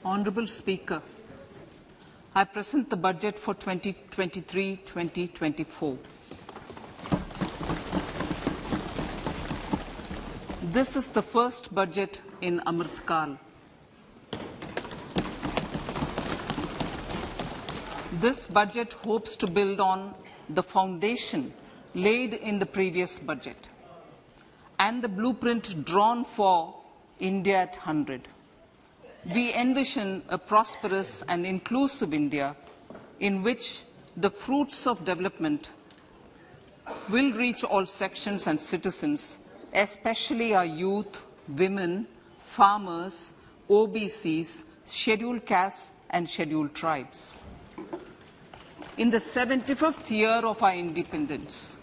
Honourable Speaker, I present the budget for 2023-2024. This is the first budget in Amrit Kal. This budget hopes to build on the foundation laid in the previous budget and the blueprint drawn for India at 100. We envision a prosperous and inclusive India in which the fruits of development will reach all sections and citizens, especially our youth, women, farmers, OBCs, scheduled castes and scheduled tribes. In the 75th year of our independence,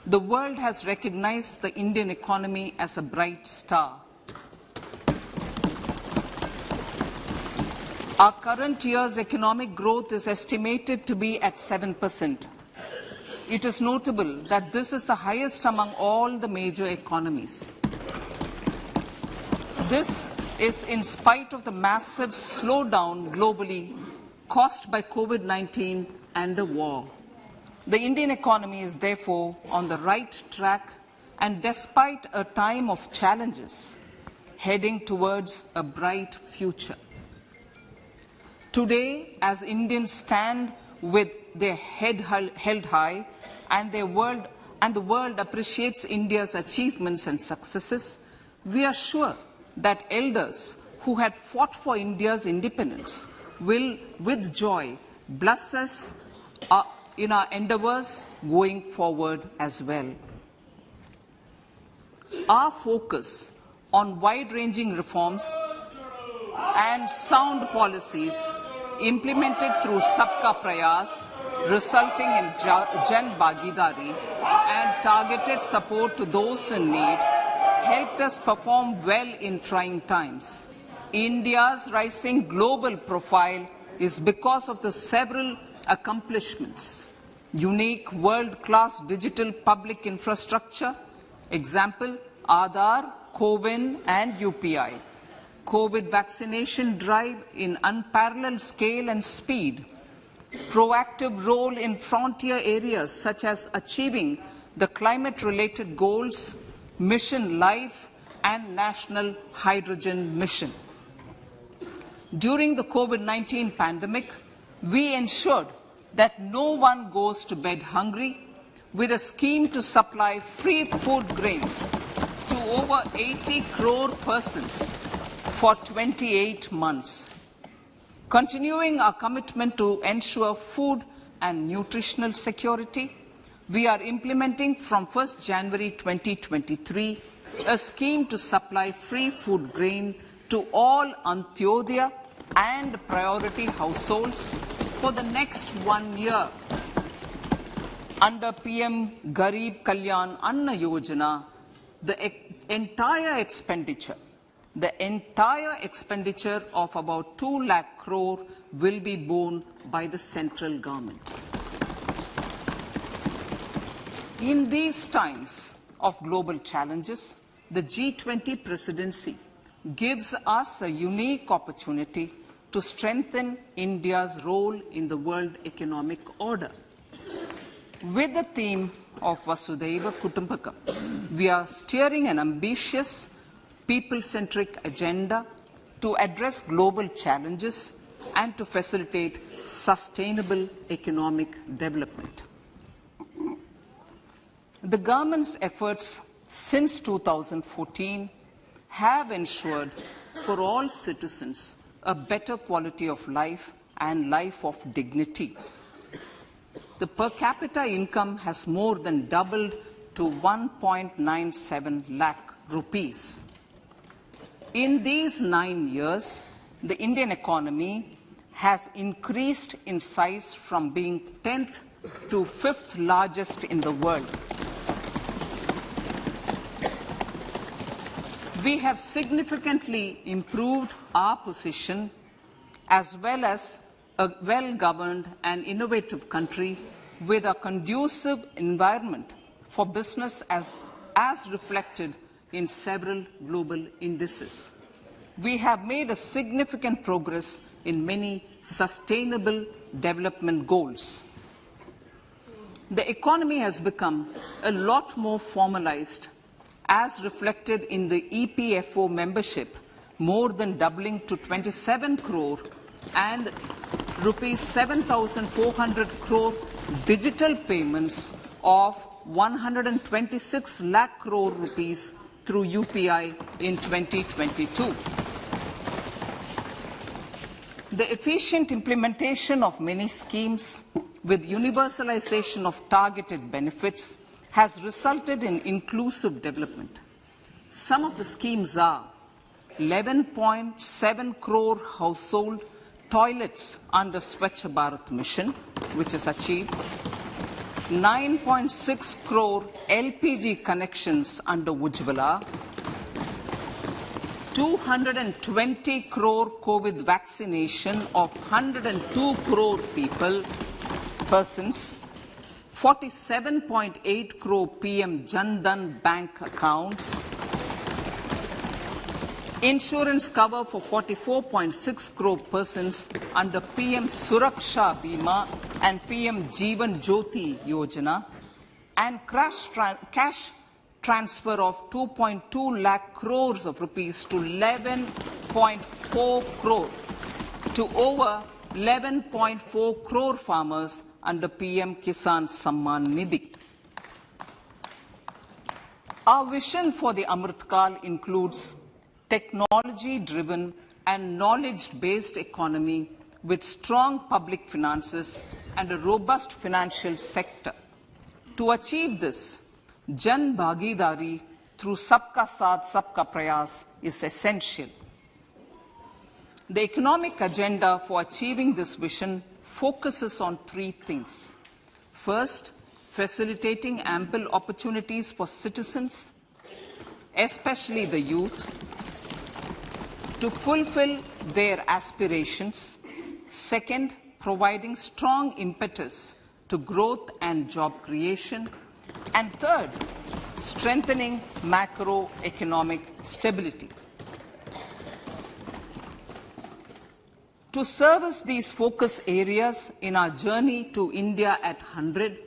the world has recognized the Indian economy as a bright star. Our current year's economic growth is estimated to be at 7%. It is notable that this is the highest among all the major economies. This is in spite of the massive slowdown globally caused by COVID-19 and the war. The Indian economy is therefore on the right track and despite a time of challenges, heading towards a bright future. Today, as Indians stand with their head held high and the world appreciates India's achievements and successes, we are sure that elders who had fought for India's independence will, with joy, bless us in our endeavours going forward as well. Our focus on wide-ranging reforms and sound policies implemented through Sabka Prayas, resulting in Jan Bhagidari and targeted support to those in need, helped us perform well in trying times. India's rising global profile is because of the several accomplishments. Unique world-class digital public infrastructure, example, Aadhaar, CoWIN and UPI. COVID vaccination drive in unparalleled scale and speed. Proactive role in frontier areas such as achieving the climate-related goals, Mission Life and National Hydrogen Mission. During the COVID-19 pandemic, we ensured that no one goes to bed hungry with a scheme to supply free food grains to over 80 crore persons for 28 months. Continuing our commitment to ensure food and nutritional security, we are implementing from 1st January 2023 a scheme to supply free food grain to all Antyodaya and priority households for the next 1 year. Under PM Garib Kalyan Anna Yojana, the entire expenditure of about 2 lakh crore will be borne by the central government. In these times of global challenges, the G20 presidency gives us a unique opportunity to strengthen India's role in the world economic order. With the theme of Vasudhaiva Kutumbakam, we are steering an ambitious, people-centric agenda to address global challenges and to facilitate sustainable economic development. The government's efforts since 2014 have ensured for all citizens a better quality of life and life of dignity. The per capita income has more than doubled to 1.97 lakh rupees. In these 9 years, the Indian economy has increased in size from being 10th to 5th largest in the world. We have significantly improved our position as well as a well-governed and innovative country with a conducive environment for business as reflected in several global indices. we have made a significant progress in many sustainable development goals. The economy has become a lot more formalized, as reflected in the EPFO membership, more than doubling to 27 crore, and rupees 7,400 crore digital payments of 126 lakh crore rupees through UPI in 2022. The efficient implementation of many schemes with universalization of targeted benefits has resulted in inclusive development. Some of the schemes are 11.7 crore household toilets under Swachh Bharat mission, which is achieved, 9.6 crore LPG connections under Ujjwala, 220 crore COVID vaccination of 102 crore persons, 47.8 crore PM Jan Dhan bank accounts, insurance cover for 44.6 crore persons under PM Suraksha Bima and PM Jeevan Jyoti Yojana, and cash transfer of 2.2 lakh crores of rupees to 11.4 crore to over 11.4 crore farmers under PM Kisan Samman Nidhi. Our vision for the Amrit Kal includes technology-driven and knowledge-based economy with strong public finances and a robust financial sector. To achieve this, Jan Bhagidari through Sabka Saath, Sabka Prayas is essential. The economic agenda for achieving this vision focuses on three things. First, facilitating ample opportunities for citizens, especially the youth, to fulfill their aspirations. Second, providing strong impetus to growth and job creation. And third, strengthening macroeconomic stability. To service these focus areas in our journey to India at 100,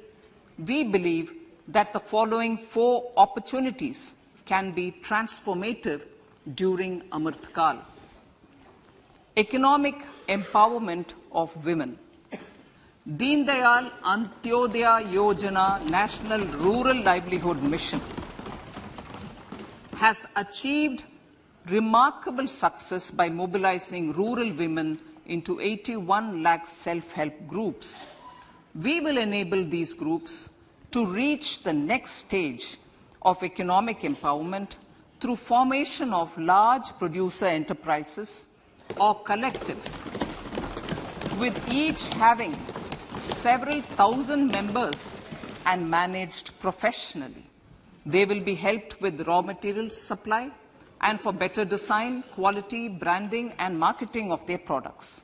we believe that the following four opportunities can be transformative during Amrit Kal. Economic empowerment of women. Deen Dayal Antyodaya Yojana National Rural Livelihood Mission has achieved remarkable success by mobilizing rural women into 81 lakh self-help groups. We will enable these groups to reach the next stage of economic empowerment through formation of large producer enterprises or collectives, with each having several thousand members and managed professionally. They will be helped with raw materials supply and for better design, quality, branding and marketing of their products.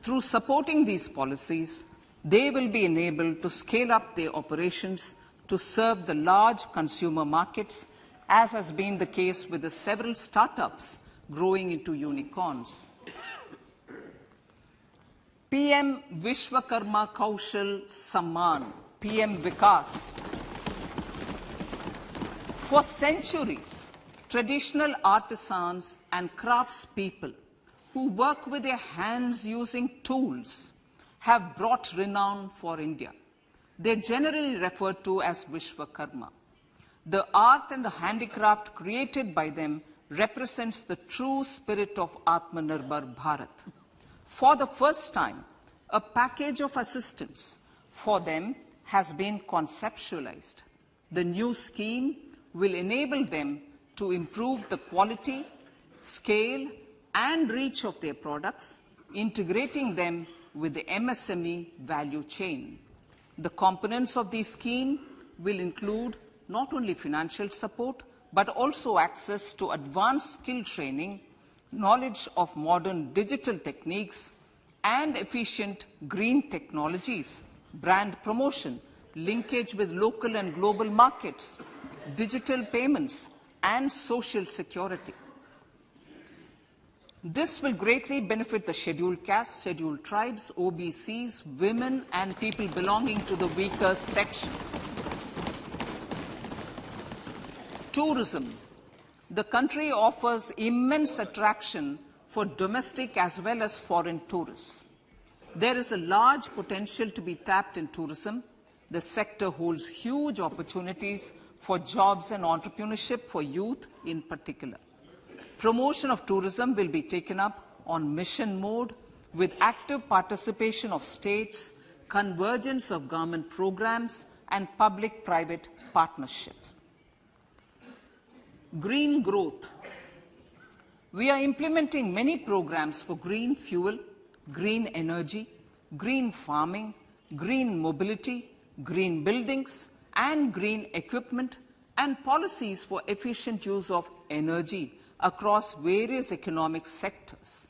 Through supporting these policies, they will be enabled to scale up their operations to serve the large consumer markets, as has been the case with the several startups growing into unicorns. PM Vishwakarma Kaushal Samman, PM Vikas. For centuries, traditional artisans and craftspeople who work with their hands using tools have brought renown for India. They're generally referred to as Vishwakarma. The art and the handicraft created by them represents the true spirit of Atmanirbhar Bharat. For the first time, a package of assistance for them has been conceptualized. The new scheme will enable them to improve the quality, scale, and reach of their products, integrating them with the MSME value chain. The components of the scheme will include not only financial support, but also access to advanced skill training, knowledge of modern digital techniques, and efficient green technologies, brand promotion, linkage with local and global markets, digital payments, and social security. This will greatly benefit the scheduled castes, scheduled tribes, OBCs, women, and people belonging to the weaker sections. Tourism. The country offers immense attraction for domestic as well as foreign tourists. There is a large potential to be tapped in tourism. The sector holds huge opportunities for jobs and entrepreneurship for youth in particular. Promotion of tourism will be taken up on mission mode with active participation of states, convergence of government programs, and public-private partnerships. Green growth. We are implementing many programs for green fuel, green energy, green farming, green mobility, green buildings, and green equipment, and policies for efficient use of energy across various economic sectors.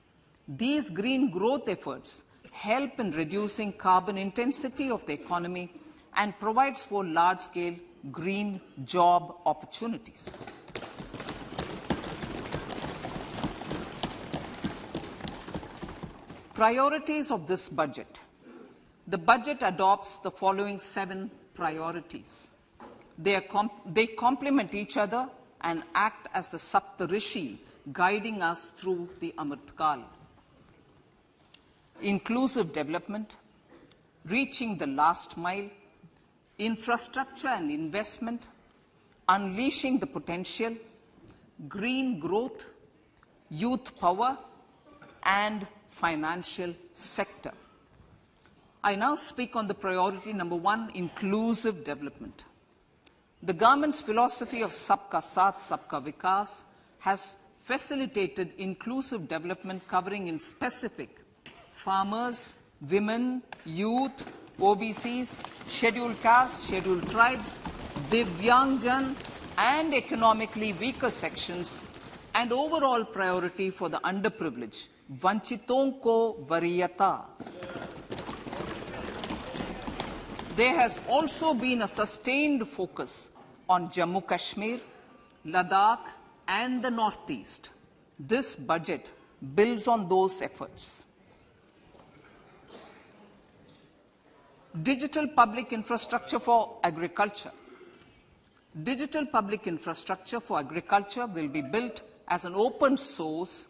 These green growth efforts help in reducing carbon intensity of the economy and provides for large-scale green job opportunities. Priorities of this budget. The budget adopts the following 7 priorities. They complement each other and act as the Saptarishi guiding us through the Amritkal. Inclusive development, reaching the last mile, infrastructure and investment, unleashing the potential, green growth, youth power, and financial sector. I now speak on the priority number 1, inclusive development. The government's philosophy of Sabka Saath, Sabka Vikas has facilitated inclusive development covering in specific farmers, women, youth, OBCs, scheduled castes, scheduled tribes, Divyangjan, and economically weaker sections, and overall priority for the underprivileged. Vanchiton ko variyata. There has also been a sustained focus on Jammu Kashmir, Ladakh, and the Northeast. This budget builds on those efforts. Digital public infrastructure for agriculture. Digital public infrastructure for agriculture will be built as an open source,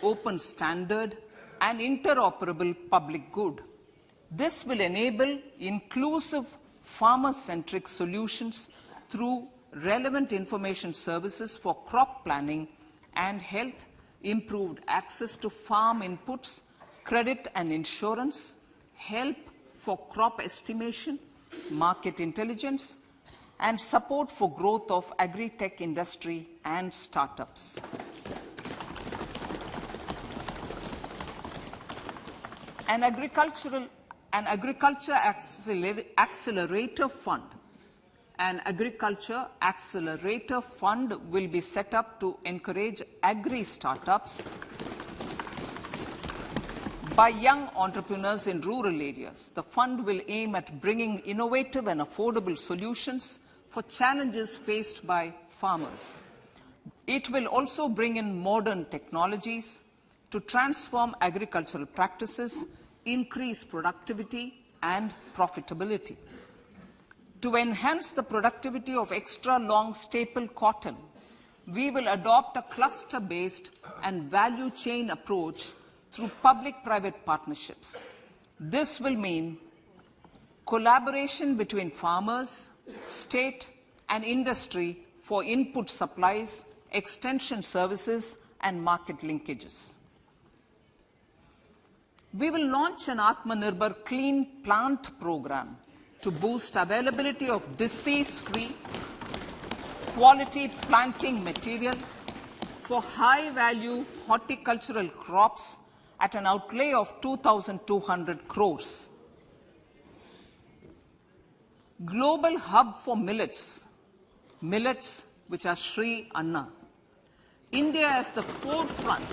open standard, and interoperable public good. This will enable inclusive farmer-centric solutions through relevant information services for crop planning and health, improved access to farm inputs, credit and insurance, help for crop estimation, market intelligence, and support for growth of agri-tech industry and startups. An agriculture accelerator fund. An agriculture accelerator fund will be set up to encourage agri-startups by young entrepreneurs in rural areas. The fund will aim at bringing innovative and affordable solutions for challenges faced by farmers. It will also bring in modern technologies to transform agricultural practices, increase productivity and profitability. To enhance the productivity of extra long staple cotton, we will adopt a cluster-based and value chain approach through public-private partnerships. This will mean collaboration between farmers, state, and industry for input supplies, extension services, and market linkages. We will launch an Atmanirbhar Clean Plant program to boost availability of disease-free, quality planting material for high-value horticultural crops at an outlay of 2,200 crores. Global hub for millets, which are Sri Anna. India is the forefront.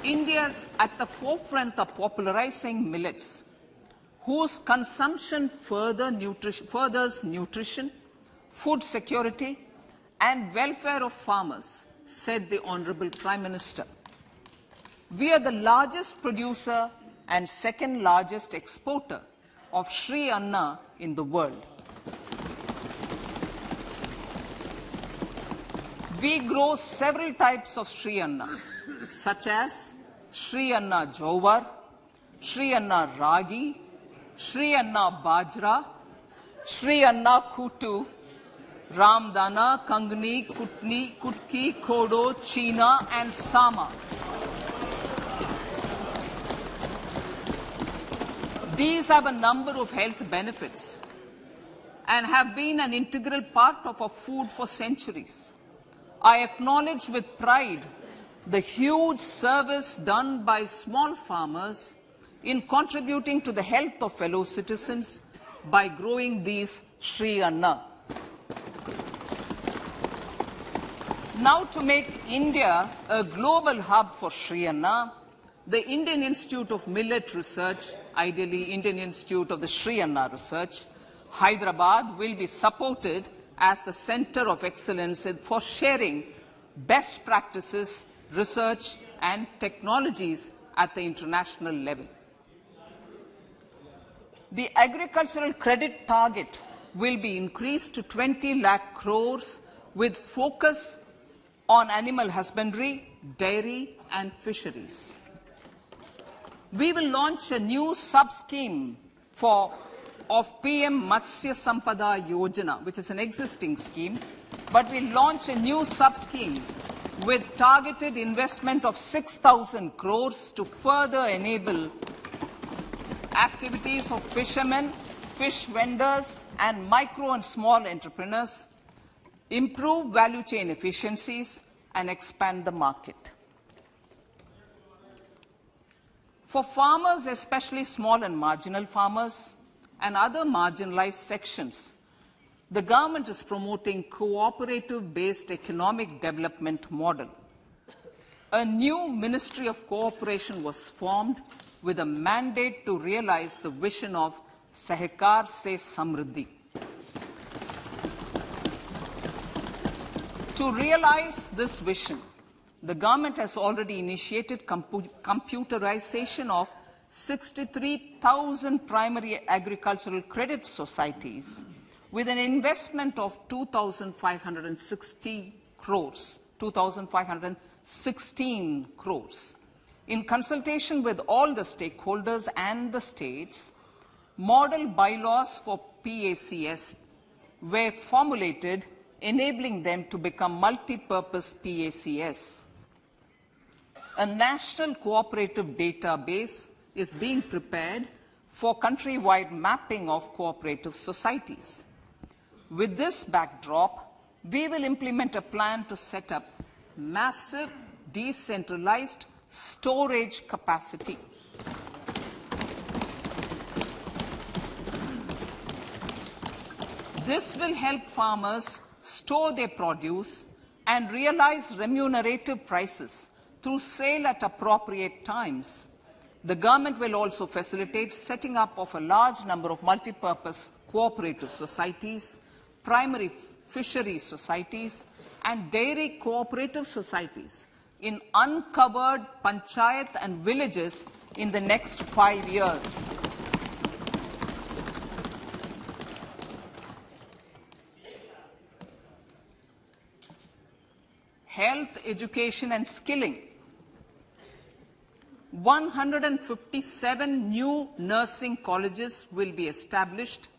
India is at the forefront of popularizing millets, whose consumption furthers nutrition, food security, and welfare of farmers, said the Honorable Prime Minister. We are the largest producer and second largest exporter of Sri Anna in the world. We grow several types of Sri Anna, such as Sri Anna Jowar, Sri Anna Ragi, Sri Anna Bajra, Sri Anna Kutu, Ramdana, Kangni, Kutni, Kutki, Kodo, China, and Sama. These have a number of health benefits and have been an integral part of our food for centuries. I acknowledge with pride the huge service done by small farmers in contributing to the health of fellow citizens by growing these Sri Anna. Now, to make India a global hub for Sri Anna, the Indian Institute of Millet Research, ideally Indian Institute of the Sri Anna Research, Hyderabad, will be supported as the center of excellence for sharing best practices, research, and technologies at the international level. The agricultural credit target will be increased to 20 lakh crores with focus on animal husbandry, dairy, and fisheries. We will launch a new sub-scheme of PM Matsya Sampada Yojana, which is an existing scheme, but we'll launch a new sub-scheme with targeted investment of 6,000 crores to further enable activities of fishermen, fish vendors, and micro and small entrepreneurs, improve value chain efficiencies, and expand the market. For farmers, especially small and marginal farmers and other marginalized sections, the government is promoting cooperative-based economic development model. A new Ministry of Cooperation was formed with a mandate to realize the vision of Sahkar Se Samriddhi. To realize this vision, the government has already initiated computerization of 63,000 primary agricultural credit societies with an investment of 2,560 crores, 2,516 crores. In consultation with all the stakeholders and the states, model bylaws for PACS were formulated, enabling them to become multi-purpose PACS. A national cooperative database is being prepared for countrywide mapping of cooperative societies. With this backdrop, we will implement a plan to set up massive decentralized storage capacity. This will help farmers store their produce and realize remunerative prices through sale at appropriate times. The government will also facilitate setting up of a large number of multi-purpose cooperative societies, primary fisheries societies, and dairy cooperative societies in uncovered panchayat and villages in the next 5 years. Health, education, and skilling. 157 new nursing colleges will be established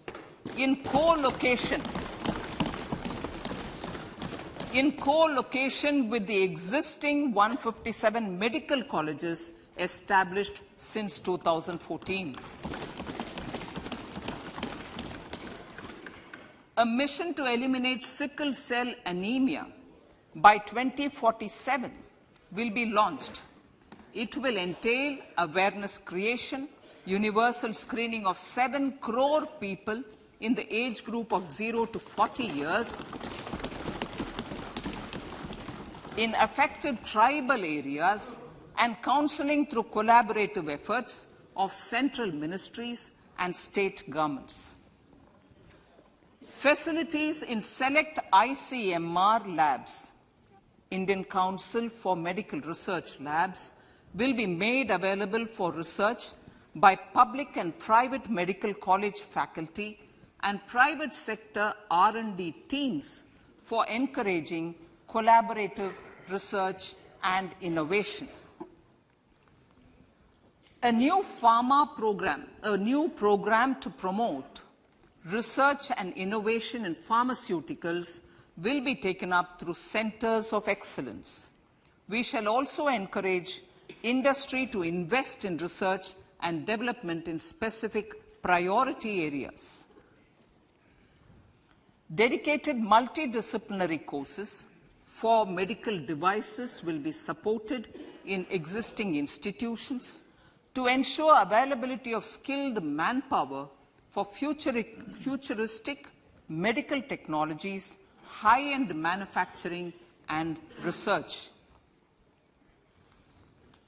in co-location with the existing 157 medical colleges established since 2014. A mission to eliminate sickle cell anemia by 2047 will be launched. It will entail awareness creation, universal screening of 7 crore people in the age group of 0 to 40 years in affected tribal areas, and counseling through collaborative efforts of central ministries and state governments. Facilities in select ICMR labs, Indian Council for Medical Research Labs, will be made available for research by public and private medical college faculty and private sector R&D teams for encouraging collaborative research and innovation. A new program to promote research and innovation in pharmaceuticals will be taken up through centers of excellence. We shall also encourage industry to invest in research and development in specific priority areas. Dedicated multidisciplinary courses for medical devices will be supported in existing institutions to ensure availability of skilled manpower for futuristic medical technologies, high-end manufacturing, and research.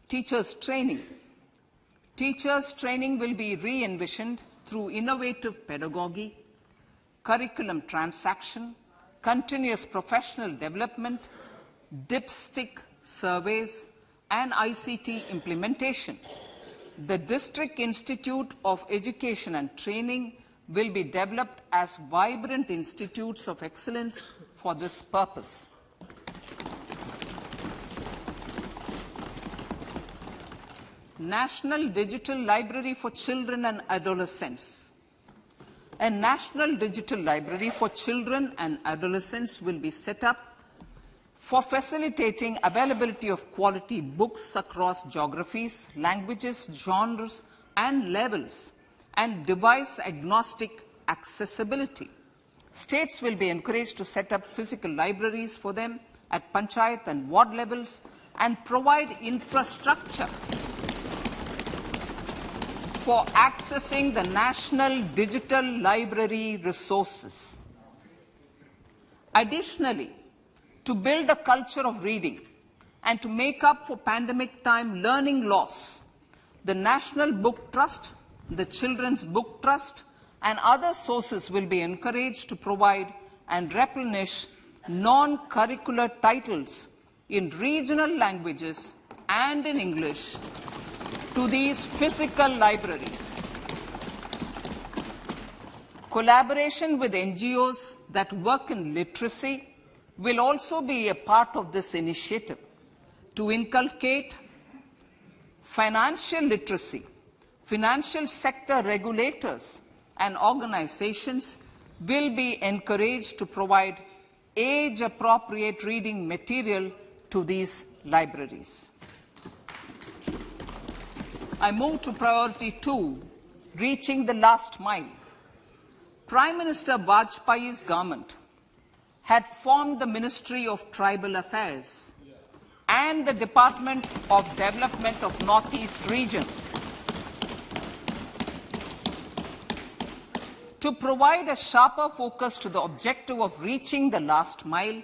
Teachers' training. Teachers' training will be re-envisioned through innovative pedagogy, curriculum transaction, continuous professional development, dipstick surveys, and ICT implementation. The District Institute of Education and Training will be developed as vibrant institutes of excellence for this purpose. National Digital Library for Children and Adolescents. A National Digital Library for Children and Adolescents will be set up for facilitating availability of quality books across geographies, languages, genres, and levels, and device-agnostic accessibility. States will be encouraged to set up physical libraries for them at panchayat and ward levels and provide infrastructure for accessing the national digital library resources. Additionally, to build a culture of reading and to make up for pandemic time learning loss, the National Book Trust, the Children's Book Trust, and other sources will be encouraged to provide and replenish non-curricular titles in regional languages and in English to these physical libraries. Collaboration with NGOs that work in literacy will also be a part of this initiative to inculcate financial literacy. Financial sector regulators and organizations will be encouraged to provide age-appropriate reading material to these libraries. I move to priority 2, reaching the last mile. Prime Minister Vajpayee's government had formed the Ministry of Tribal Affairs and the Department of Development of Northeast Region to provide a sharper focus to the objective of reaching the last mile.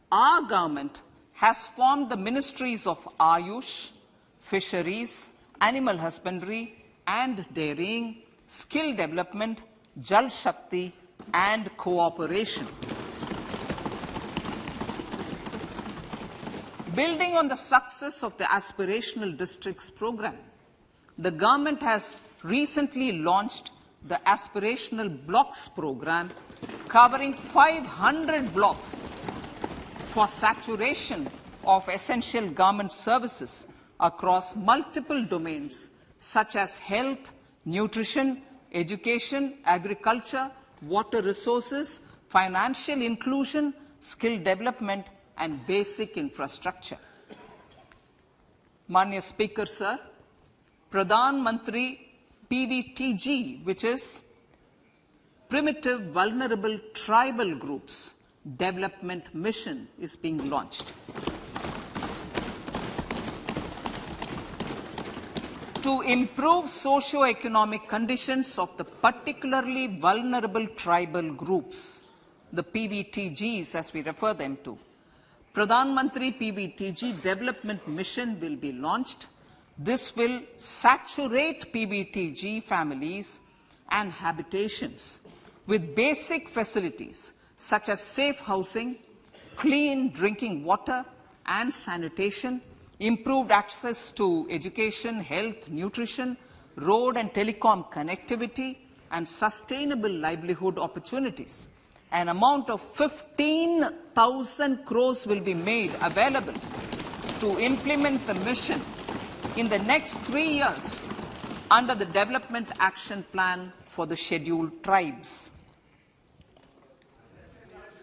Our government has formed the Ministries of Ayush, Fisheries, Animal Husbandry and Dairying, Skill Development, Jal Shakti and Cooperation. Building on the success of the Aspirational Districts program, the government has recently launched the Aspirational Blocks program, covering 500 blocks for saturation of essential government services across multiple domains such as health, nutrition, education, agriculture, water resources, financial inclusion, skill development, and basic infrastructure. Manya Speaker, Sir, Pradhan Mantri PVTG, which is Primitive Vulnerable Tribal Groups Development Mission, is being launched. To improve socio-economic conditions of the particularly vulnerable tribal groups, the PVTGs as we refer them to, Pradhan Mantri PVTG Development Mission will be launched. This will saturate PVTG families and habitations with basic facilities such as safe housing, clean drinking water and sanitation, improved access to education, health, nutrition, road and telecom connectivity, and sustainable livelihood opportunities. An amount of 15,000 crores will be made available to implement the mission in the next 3 years under the Development Action Plan for the Scheduled Tribes.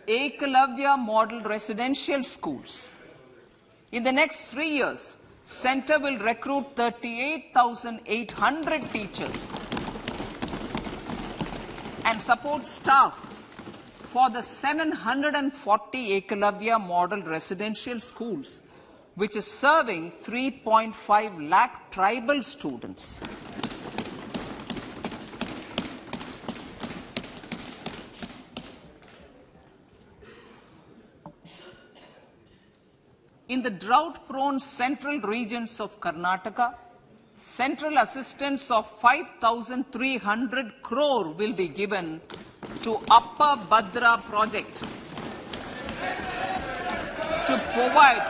Ekalavya Model Residential Schools. In the next 3 years, Center will recruit 38,800 teachers and support staff for the 740 Ekalavya Model Residential Schools, which is serving 3.5 lakh tribal students. In the drought-prone central regions of Karnataka, central assistance of 5,300 crore will be given to Upper Bhadra project to provide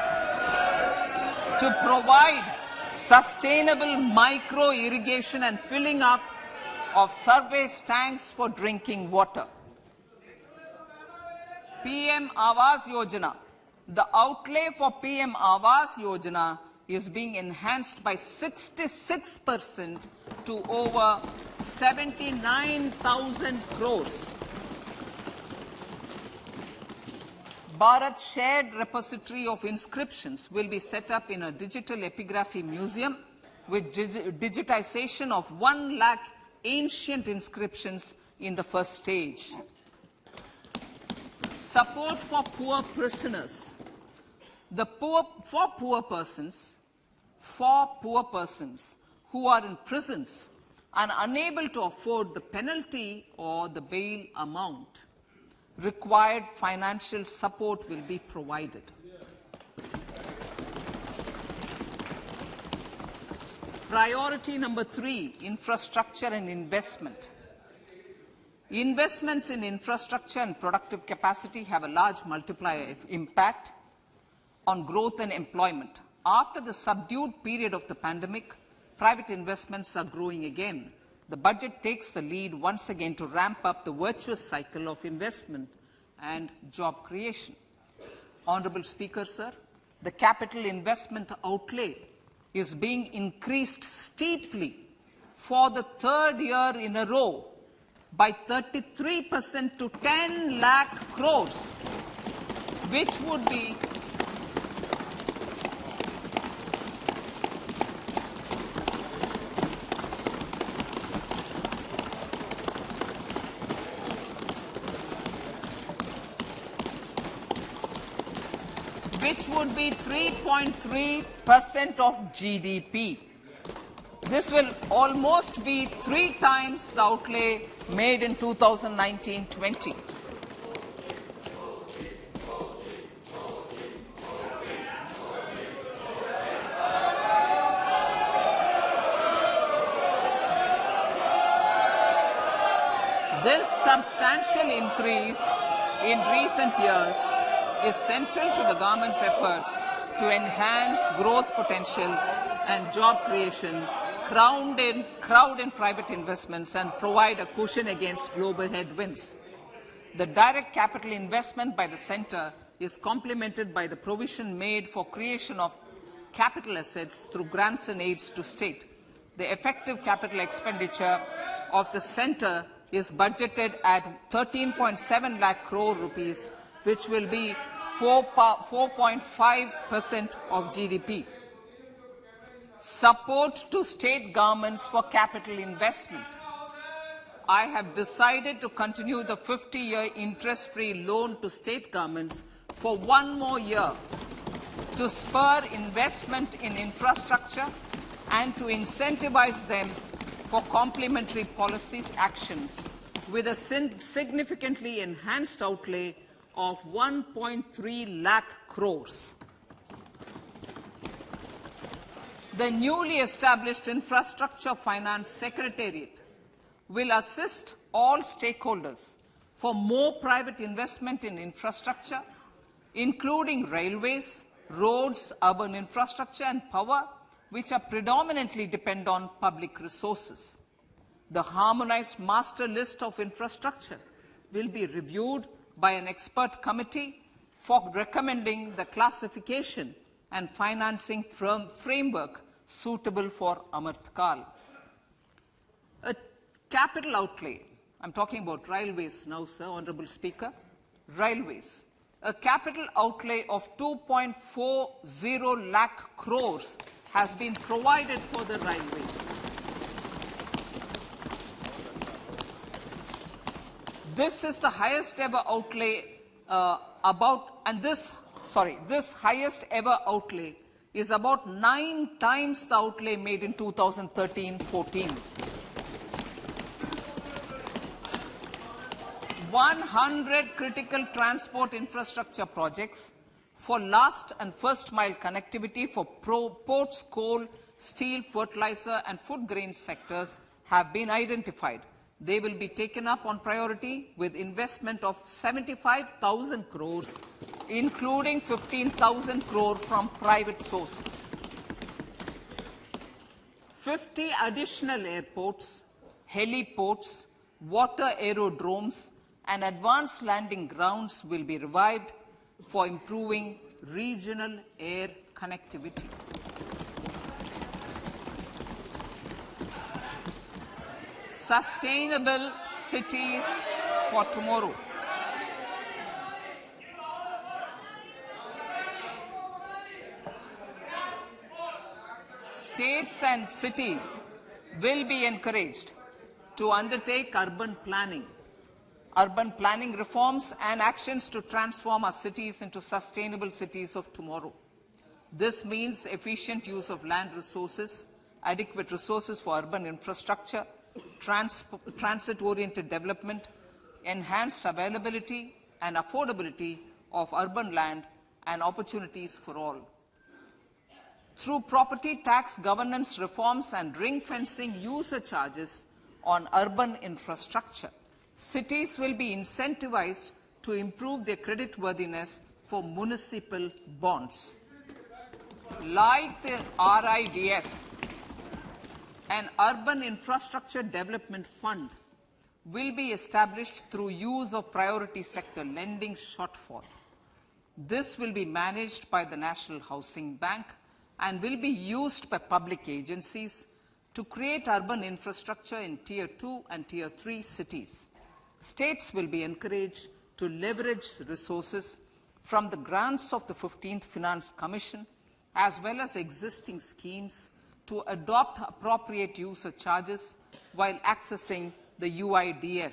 sustainable micro-irrigation and filling up of surface tanks for drinking water. PM Awas Yojana. The outlay for PM Awas Yojana is being enhanced by 66% to over 79,000 crores. Bharat Shared Repository of Inscriptions will be set up in a digital epigraphy museum with digitization of 1 lakh ancient inscriptions in the first stage. Support for poor prisoners. For poor persons who are in prisons and unable to afford the penalty or the bail amount, required financial support will be provided. Priority number 3, infrastructure and investment. Investments in infrastructure and productive capacity have a large multiplier impact on growth and employment. After the subdued period of the pandemic, private investments are growing again. The budget takes the lead once again to ramp up the virtuous cycle of investment and job creation. Honorable Speaker, sir, the capital investment outlay is being increased steeply for the 3rd year in a row by 33% to 10 lakh crores, which would be which would be 3.3% of GDP. This will almost be 3 times the outlay made in 2019-20. This substantial increase in recent years is central to the government's efforts to enhance growth potential and job creation, crowd in private investments, and provide a cushion against global headwinds. The direct capital investment by the centre is complemented by the provision made for creation of capital assets through grants and aids to state. The effective capital expenditure of the centre is budgeted at 13.7 lakh crore rupees, which will be 4.5% of GDP. Support to state governments for capital investment. I have decided to continue the 50-year interest-free loan to state governments for 1 more year to spur investment in infrastructure and to incentivize them for complementary policies actions with a significantly enhanced outlay of 1.3 lakh crores. The newly established Infrastructure Finance Secretariat will assist all stakeholders for more private investment in infrastructure, including railways, roads, urban infrastructure and power, which are predominantly depend on public resources. The harmonized master list of infrastructure will be reviewed by an expert committee for recommending the classification and financing framework suitable for Amrit Kal. A capital outlay, I'm talking about railways now, sir, Honorable Speaker, railways. A capital outlay of 2.40 lakh crores has been provided for the railways. This is the highest ever outlay this highest ever outlay is about 9 times the outlay made in 2013-14. 100 critical transport infrastructure projects for last and first mile connectivity for ports, coal, steel, fertilizer and food grain sectors have been identified. They will be taken up on priority with investment of 75,000 crores, including 15,000 crore from private sources. 50 additional airports, heliports, water aerodromes, and advanced landing grounds will be revived for improving regional air connectivity. Sustainable cities for tomorrow. States and cities will be encouraged to undertake urban planning reforms and actions to transform our cities into sustainable cities of tomorrow. This means efficient use of land resources, adequate resources for urban infrastructure, transit-oriented development, enhanced availability and affordability of urban land and opportunities for all. Through property tax governance reforms and ring-fencing user charges on urban infrastructure, cities will be incentivized to improve their creditworthiness for municipal bonds. Like the RIDF, an urban infrastructure development fund will be established through use of priority sector lending shortfall. This will be managed by the National Housing Bank and will be used by public agencies to create urban infrastructure in Tier 2 and Tier 3 cities. States will be encouraged to leverage resources from the grants of the 15th Finance Commission as well as existing schemes to adopt appropriate user charges while accessing the UIDF.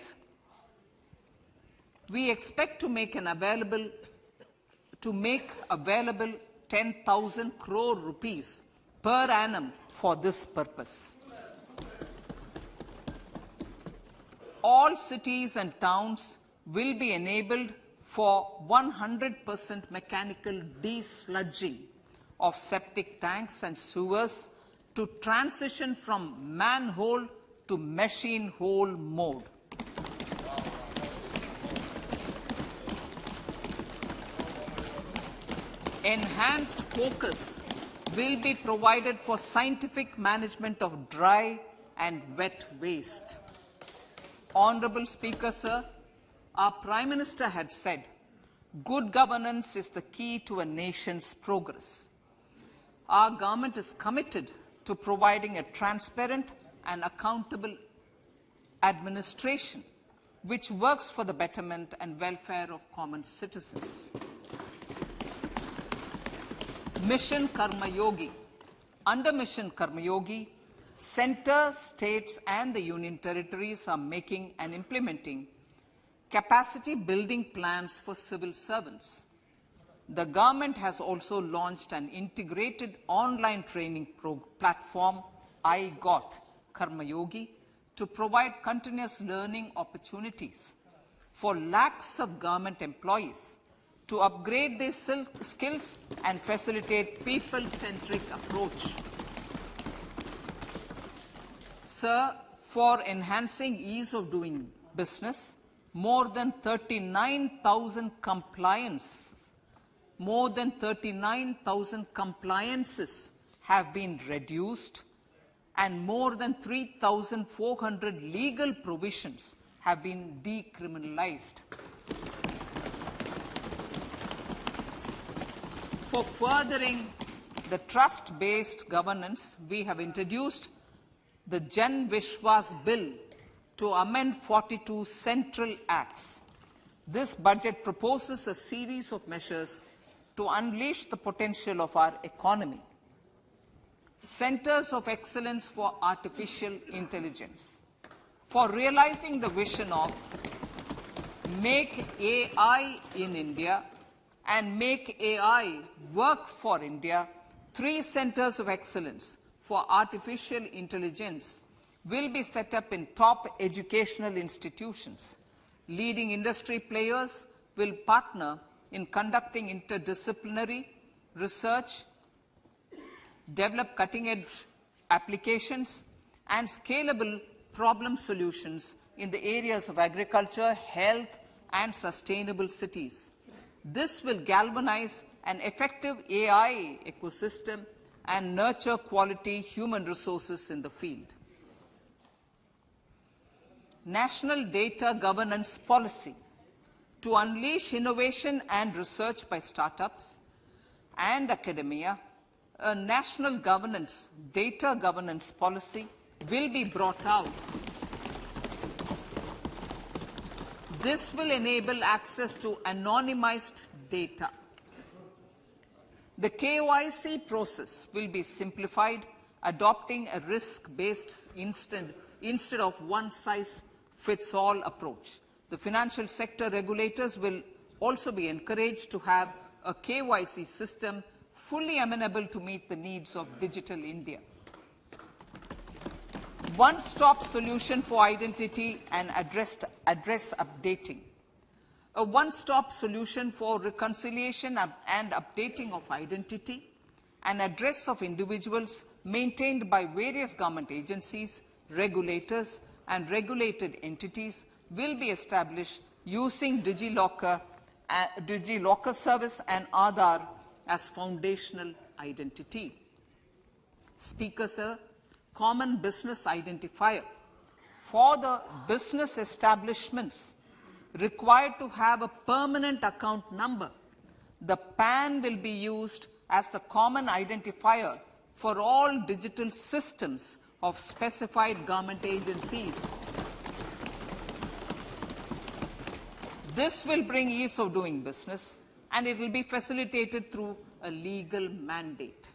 We expect to make available 10,000 crore rupees per annum for this purpose. All cities and towns will be enabled for 100% mechanical desludging of septic tanks and sewers to transition from manhole to machine hole mode. Enhanced focus will be provided for scientific management of dry and wet waste. Honorable Speaker, sir, our Prime Minister had said, good governance is the key to a nation's progress. Our government is committed to providing a transparent and accountable administration which works for the betterment and welfare of common citizens. Mission Karma Yogi. Under Mission Karma Yogi, centre, states and the union territories are making and implementing capacity building plans for civil servants. The government has also launched an integrated online training platform, I Got Karma Yogi, to provide continuous learning opportunities for lakhs of government employees to upgrade their skills and facilitate people-centric approach. Sir, for enhancing ease of doing business, more than 39,000 compliances have been reduced, and more than 3,400 legal provisions have been decriminalized. For furthering the trust-based governance, we have introduced the Jan Vishwas Bill to amend 42 central acts. This budget proposes a series of measures to unleash the potential of our economy. Centers of Excellence for Artificial Intelligence. For realizing the vision of Make AI in India and Make AI Work for India, 3 centers of excellence for artificial intelligence will be set up in top educational institutions. Leading industry players will partner in conducting interdisciplinary research, develop cutting-edge applications, and scalable problem solutions in the areas of agriculture, health, and sustainable cities. This will galvanize an effective AI ecosystem and nurture quality human resources in the field. National Data Governance Policy. To unleash innovation and research by startups and academia, a national data governance policy will be brought out. This will enable access to anonymized data. The KYC process will be simplified, adopting a risk-based instead of one-size-fits-all approach. The financial sector regulators will also be encouraged to have a KYC system fully amenable to meet the needs of digital India. One-stop solution for identity and address updating. A one-stop solution for reconciliation and updating of identity and address of individuals maintained by various government agencies, regulators, and regulated entities will be established using DigiLocker service and Aadhaar as foundational identity. Speaker, sir, common business identifier. For the business establishments required to have a permanent account number, the PAN will be used as the common identifier for all digital systems of specified government agencies. This will bring ease of doing business, and it will be facilitated through a legal mandate.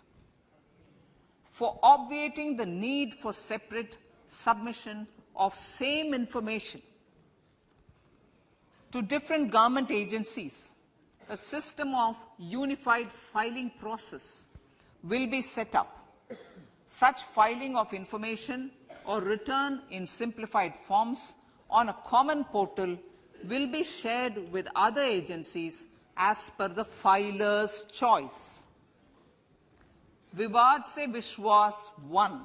For obviating the need for separate submission of same information to different government agencies, a system of unified filing process will be set up. Such filing of information or return in simplified forms on a common portal will be shared with other agencies as per the filer's choice. Vivad Se Vishwas 1.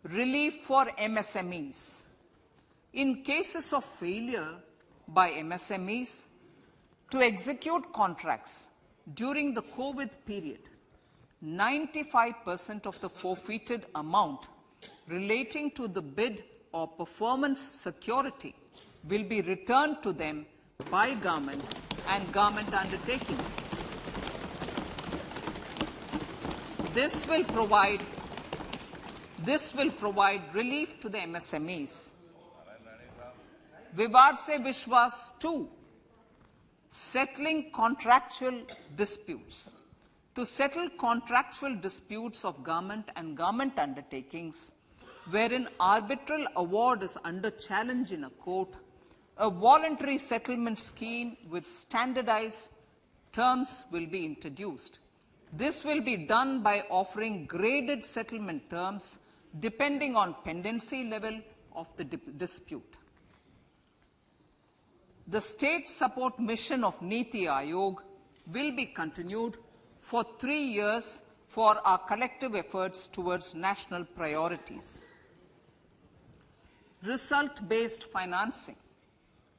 Relief for MSMEs. In cases of failure by MSMEs to execute contracts during the COVID period, 95% of the forfeited amount relating to the bid or performance security will be returned to them by government and government undertakings. This will provide relief to the MSMEs. Vivad Se Vishwas 2. Settling contractual disputes. To settle contractual disputes of government and government undertakings, wherein arbitral award is under challenge in a court, a voluntary settlement scheme with standardized terms will be introduced. This will be done by offering graded settlement terms depending on pendency level of the dispute. The state support mission of Niti Aayog will be continued for 3 years for our collective efforts towards national priorities. Result-based financing.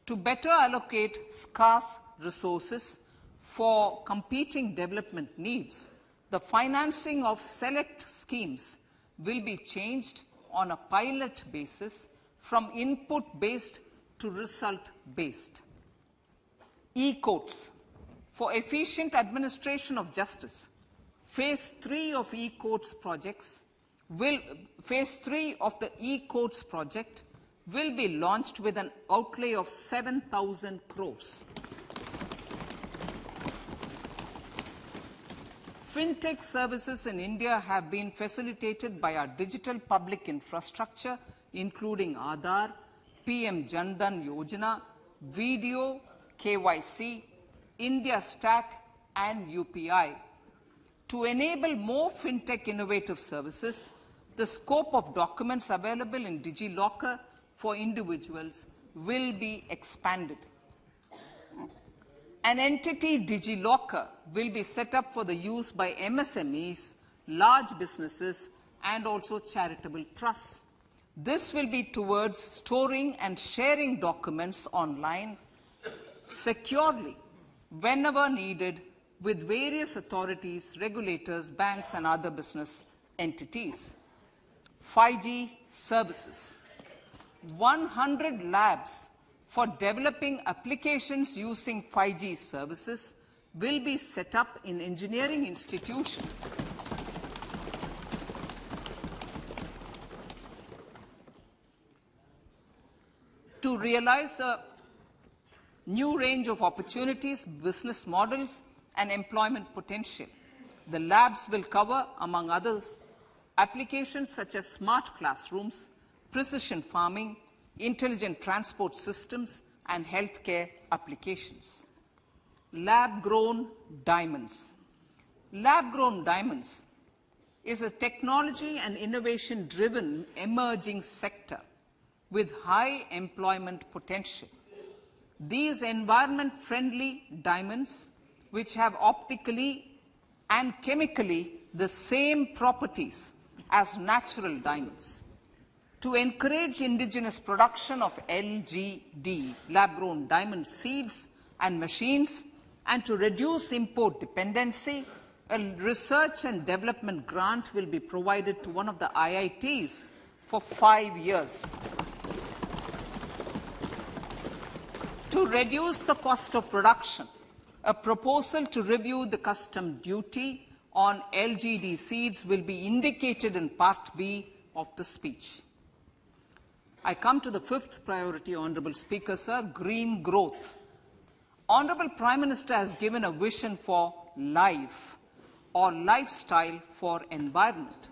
To better allocate scarce resources for competing development needs, the financing of select schemes will be changed on a pilot basis from input-based to result-based. E-courts. For efficient administration of justice, Phase 3 of e-courts projects Phase 3 of the e-courts project will be launched with an outlay of 7,000 crores. Fintech services in India have been facilitated by our digital public infrastructure, including Aadhaar, PM Jan Dhan Yojana, Video, KYC, India Stack, and UPI. To enable more fintech innovative services, the scope of documents available in DigiLocker for individuals will be expanded. An entity, DigiLocker, will be set up for the use by MSMEs, large businesses, and also charitable trusts. This will be towards storing and sharing documents online securely whenever needed with various authorities, regulators, banks, and other business entities. 5G services. 100 labs for developing applications using 5G services will be set up in engineering institutions. To realize a new range of opportunities, business models, and employment potential, the labs will cover, among others, applications such as smart classrooms, precision farming, intelligent transport systems, and healthcare applications. Lab-grown diamonds. Lab-grown diamonds is a technology and innovation-driven emerging sector with high employment potential. These environment-friendly diamonds, which have optically and chemically the same properties as natural diamonds. To encourage indigenous production of LGD, lab-grown diamond seeds and machines, and to reduce import dependency, a research and development grant will be provided to one of the IITs for 5 years. To reduce the cost of production, a proposal to review the custom duty on LGD seeds will be indicated in Part B of the speech. I come to the fifth priority, Honourable Speaker, sir, green growth. Honourable Prime Minister has given a vision for life or lifestyle for environment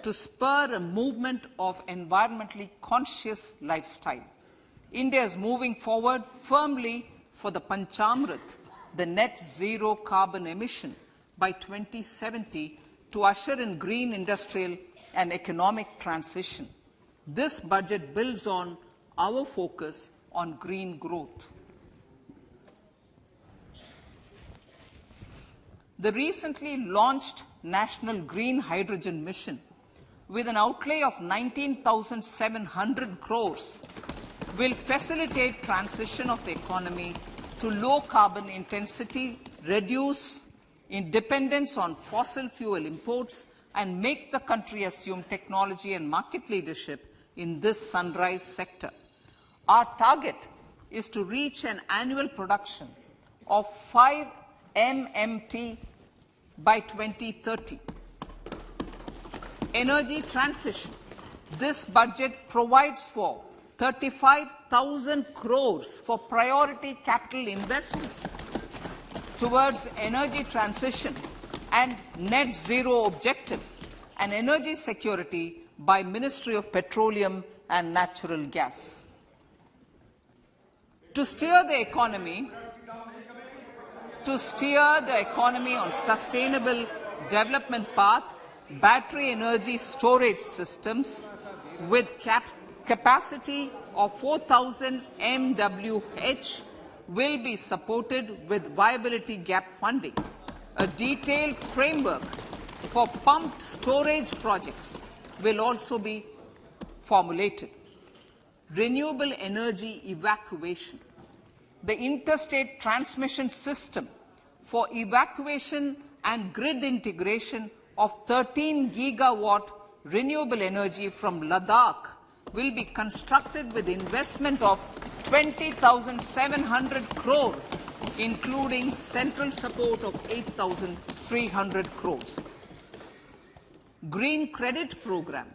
to spur a movement of environmentally conscious lifestyle. India is moving forward firmly for the Panchamrit, the net zero carbon emission by 2070 to usher in green industrial and economic transition. This budget builds on our focus on green growth. The recently launched National Green Hydrogen Mission, with an outlay of 19,700 crores, will facilitate transition of the economy to low carbon intensity, reduce dependence on fossil fuel imports, and make the country assume technology and market leadership in this sunrise sector. Our target is to reach an annual production of 5 MMT by 2030. Energy transition. This budget provides for 35,000 crores for priority capital investment towards energy transition and net zero objectives and energy security by Ministry of Petroleum and Natural Gas. To steer the economy on sustainable development path, battery energy storage systems with capacity of 4,000 MWh will be supported with viability gap funding. A detailed framework for pumped storage projects will also be formulated. Renewable energy evacuation. the interstate transmission system for evacuation and grid integration of 13 gigawatt renewable energy from Ladakh will be constructed with investment of 20,700 crore, including central support of 8,300 crores. Green Credit Program.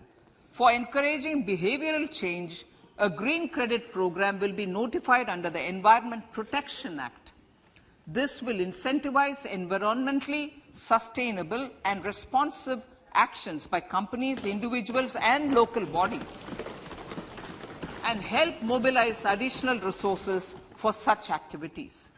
For encouraging behavioral change, a green credit program will be notified under the Environment Protection Act. This will incentivize environmentally sustainable and responsive actions by companies, individuals, and local bodies, and help mobilize additional resources for such activities.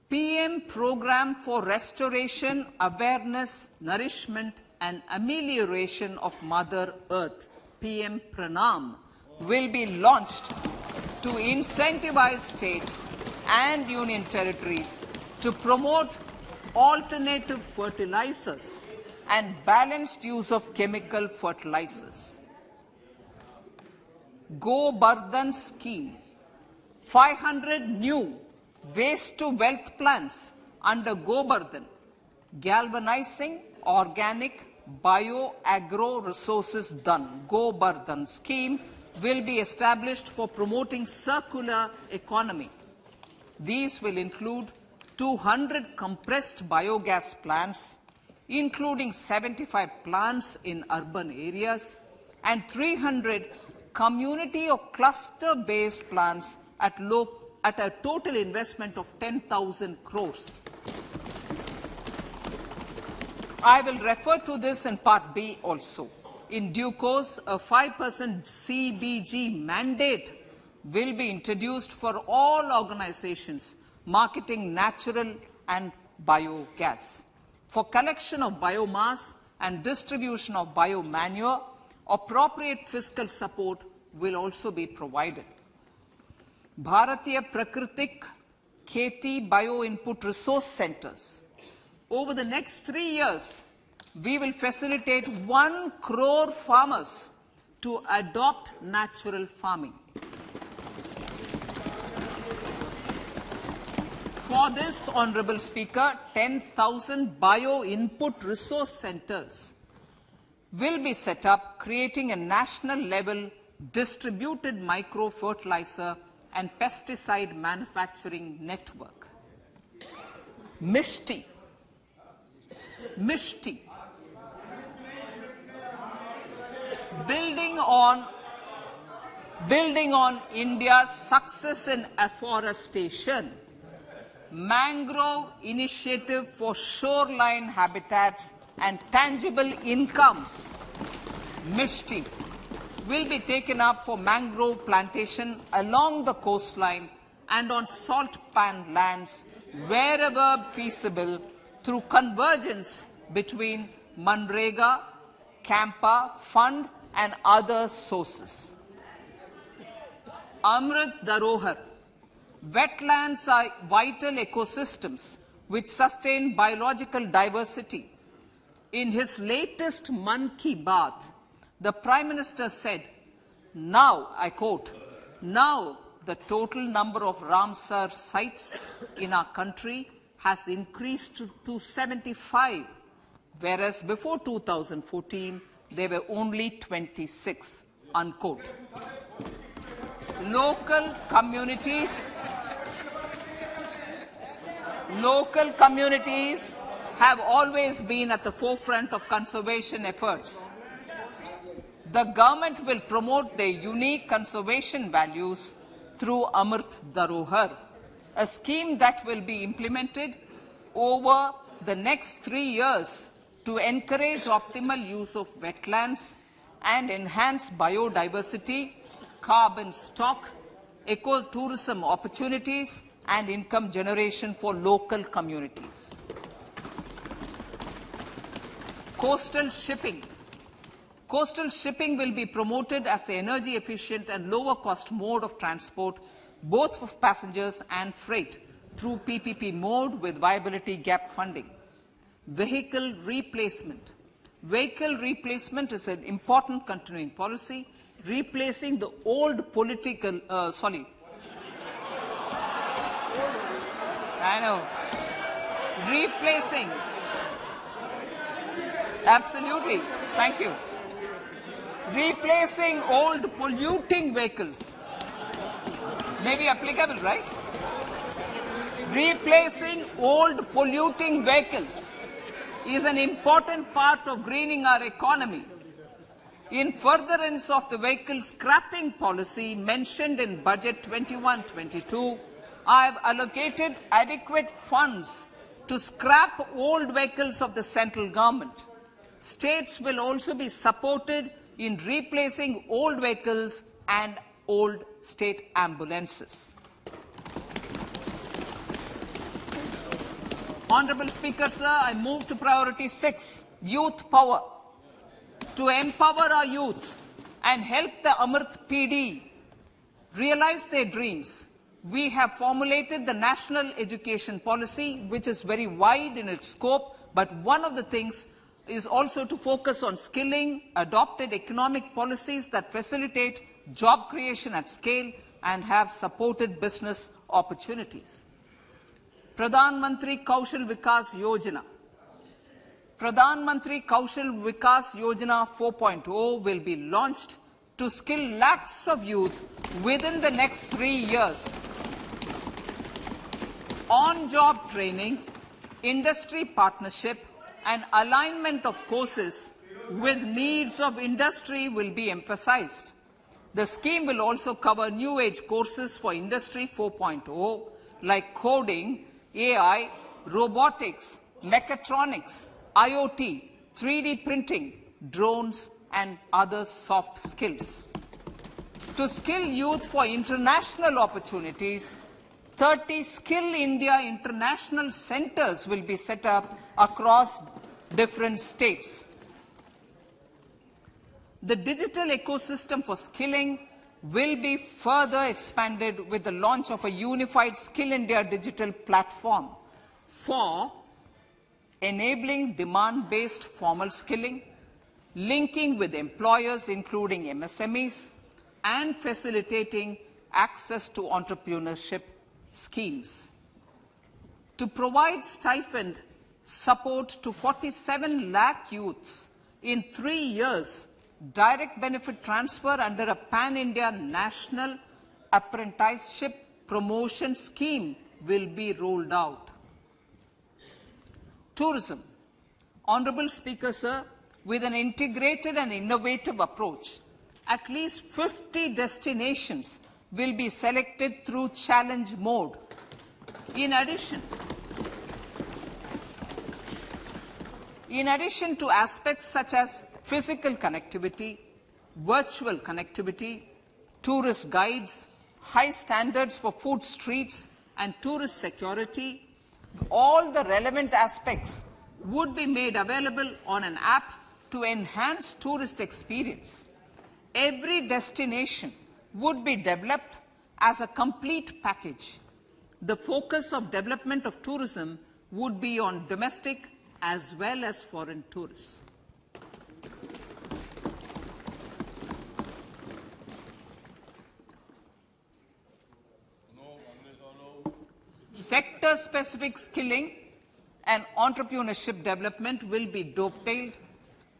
PM Program for Restoration, Awareness, Nourishment, and Amelioration of Mother Earth, PM Pranam, will be launched to incentivize states and union territories to promote alternative fertilizers and balanced use of chemical fertilizers. Go Bardhan Scheme. 500 new waste-to-wealth plants under Go Bardhan, galvanizing organic bio-agro resources done. Go Bardhan scheme will be established for promoting circular economy. These will include 200 compressed biogas plants, including 75 plants in urban areas, and 300 community or cluster-based plants at a total investment of 10,000 crores. I will refer to this in Part B also. In due course, a 5% CBG mandate will be introduced for all organizations marketing natural and biogas. For collection of biomass and distribution of biomanure, appropriate fiscal support will also be provided. Bharatiya Prakritik Kheti Bio-Input Resource Centers. Over the next 3 years, we will facilitate 1 crore farmers to adopt natural farming. For this, Honorable Speaker, 10,000 bio-input resource centers will be set up, creating a national level distributed micro-fertilizer and pesticide manufacturing network. Mishti. Building on India's success in afforestation, mangrove initiative for shoreline habitats and tangible incomes, Mishti, will be taken up for mangrove plantation along the coastline and on salt pan lands wherever feasible through convergence between Manrega, Campa, Fund and other sources. Amrit Dharohar. Wetlands are vital ecosystems which sustain biological diversity. In his latest Man Ki Baat, the Prime Minister said, now, I quote, now the total number of Ramsar sites in our country has increased to 75, whereas before 2014, there were only 26, unquote. Local communities have always been at the forefront of conservation efforts. The government will promote their unique conservation values through Amrit Dharohar, a scheme that will be implemented over the next 3 years to encourage optimal use of wetlands and enhance biodiversity, carbon stock, ecotourism opportunities, and income generation for local communities. Coastal shipping. Coastal shipping will be promoted as the energy efficient and lower cost mode of transport, both for passengers and freight, through PPP mode with viability gap funding. Vehicle replacement. Vehicle replacement is an important continuing policy, replacing the old I know. Replacing. Absolutely. Thank you. Replacing old polluting vehicles. Maybe applicable, right? Replacing old polluting vehicles is an important part of greening our economy. In furtherance of the vehicle scrapping policy mentioned in Budget 21-22, I have allocated adequate funds to scrap old vehicles of the central government. States will also be supported in replacing old vehicles and old state ambulances. Honourable Speaker, sir, I move to priority 6, youth power. To empower our youth and help the Amrit PD realize their dreams, we have formulated the National Education Policy, which is very wide in its scope, but one of the things is also to focus on skilling, adopted economic policies that facilitate job creation at scale and have supported business opportunities. Pradhan Mantri Kaushal Vikas Yojana. Pradhan Mantri Kaushal Vikas Yojana 4.0 will be launched to skill lakhs of youth within the next 3 years. On-job training, industry partnership, and alignment of courses with needs of industry will be emphasized. The scheme will also cover new age courses for Industry 4.0 like coding, AI, robotics, mechatronics, IoT, 3D printing, drones, and other soft skills. To skill youth for international opportunities, 30 Skill India International Centers will be set up across different states. The digital ecosystem for skilling will be further expanded with the launch of a unified Skill India digital platform for enabling demand-based formal skilling, linking with employers including MSMEs, and facilitating access to entrepreneurship schemes. To provide stipend support to 47 lakh youths in 3 years, direct benefit transfer under a pan-India national apprenticeship promotion scheme will be rolled out. Tourism. Honourable Speaker, sir, with an integrated and innovative approach, at least 50 destinations will be selected through challenge mode. In addition to aspects such as physical connectivity, virtual connectivity, tourist guides, high standards for food streets, and tourist security, all the relevant aspects would be made available on an app to enhance tourist experience. Every destination would be developed as a complete package. The focus of development of tourism would be on domestic as well as foreign tourists. Sector-specific skilling and entrepreneurship development will be dovetailed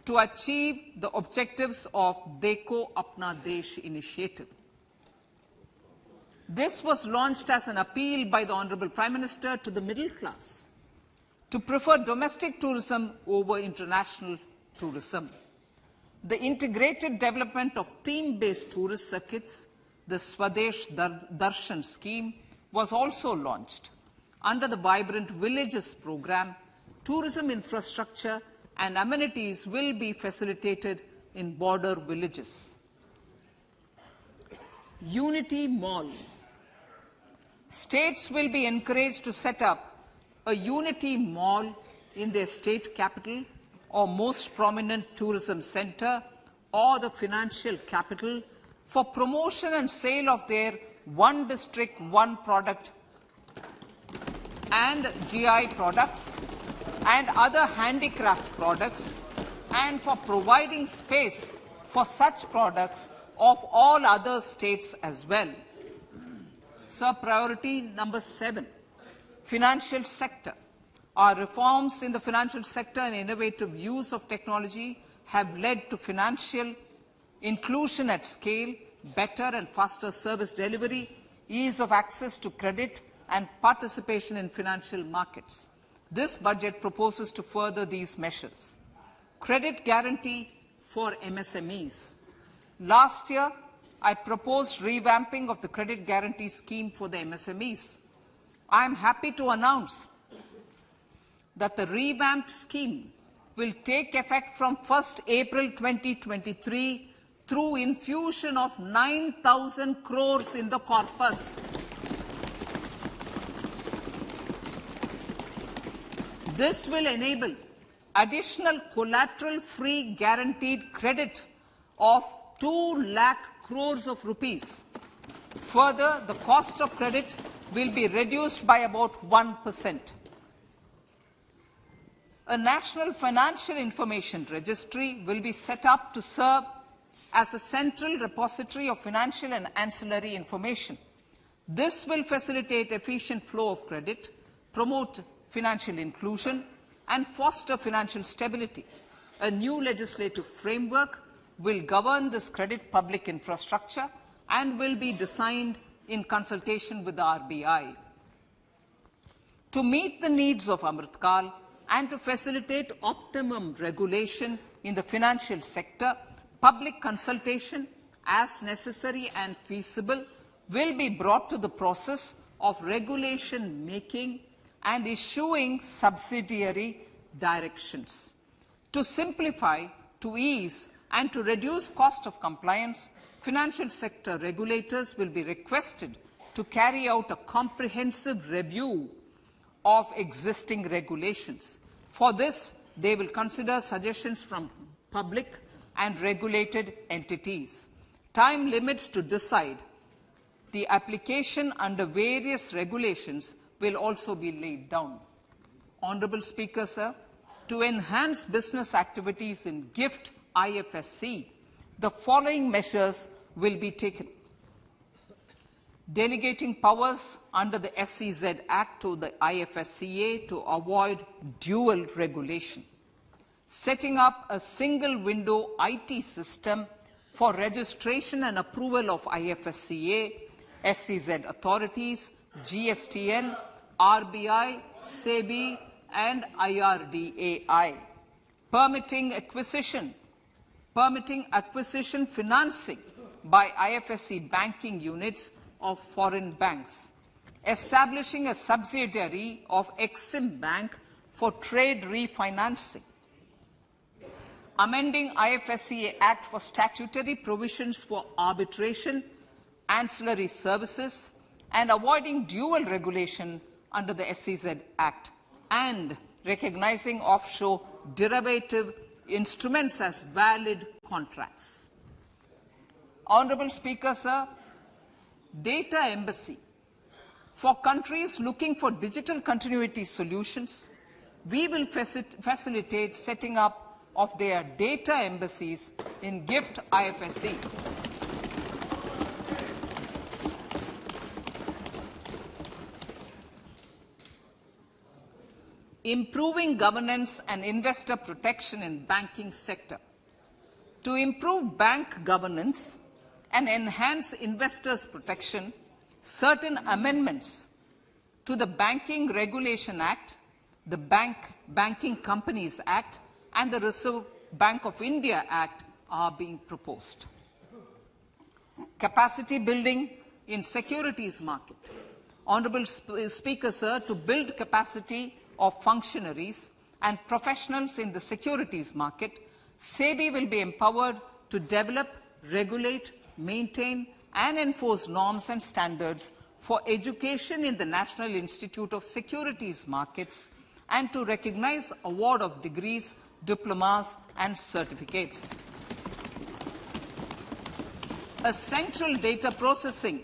to achieve the objectives of Dekho Apna Desh initiative. This was launched as an appeal by the Honourable Prime Minister to the middle class to prefer domestic tourism over international tourism. The integrated development of theme-based tourist circuits, the Swadesh Darshan scheme, was also launched. Under the Vibrant Villages program, tourism infrastructure and amenities will be facilitated in border villages. Unity Mall. States will be encouraged to set up a Unity Mall in their state capital or most prominent tourism center or the financial capital for promotion and sale of their one district, one product and GI products and other handicraft products, and for providing space for such products of all other states as well. Sir, priority number 7, Financial sector. Our reforms in the financial sector and innovative use of technology have led to financial inclusion at scale, better and faster service delivery, ease of access to credit, and participation in financial markets. This budget proposes to further these measures. Credit guarantee for MSMEs. Last year, I proposed revamping of the credit guarantee scheme for the MSMEs. I am happy to announce that the revamped scheme will take effect from 1st April 2023 through infusion of 9,000 crores in the corpus. This will enable additional collateral-free guaranteed credit of 2 lakh crores of rupees. Further, the cost of credit will be reduced by about 1%. A national financial information registry will be set up to serve as the central repository of financial and ancillary information. This will facilitate efficient flow of credit, promote financial inclusion, and foster financial stability. A new legislative framework will govern this credit public infrastructure and will be designed in consultation with the RBI. To meet the needs of Amrit Kal and to facilitate optimum regulation in the financial sector, public consultation, as necessary and feasible, will be brought to the process of regulation making and issuing subsidiary directions. To simplify, to ease, and to reduce cost of compliance, financial sector regulators will be requested to carry out a comprehensive review of existing regulations. For this, they will consider suggestions from public and regulated entities. Time limits to decide the application under various regulations will also be laid down. Honorable Speaker, sir, to enhance business activities in GIFT IFSC, the following measures will be taken. Delegating powers under the SEZ Act to the IFSCA to avoid dual regulation. Setting up a single window IT system for registration and approval of IFSCA, SEZ authorities, GSTN, RBI, SEBI, and IRDAI. Permitting acquisition financing by IFSC banking units of foreign banks. Establishing a subsidiary of Exim Bank for trade refinancing. Amending IFSCA Act for statutory provisions for arbitration, ancillary services, and avoiding dual regulation under the SEZ Act, and recognizing offshore derivative instruments as valid contracts. Honorable Speaker, sir, data embassy. For countries looking for digital continuity solutions, we will facilitate setting up of their data embassies in GIFT IFSC. Improving governance and investor protection in banking sector. To improve bank governance and enhance investors' protection, certain amendments to the Banking Regulation Act, the Banking Companies Act, and the Reserve Bank of India Act are being proposed. Capacity building in securities market. Honorable Speaker, sir, to build capacity of functionaries and professionals in the securities market, SEBI will be empowered to develop, regulate, maintain, and enforce norms and standards for education in the National Institute of Securities Markets and to recognize award of degrees, diplomas, and certificates. A central processing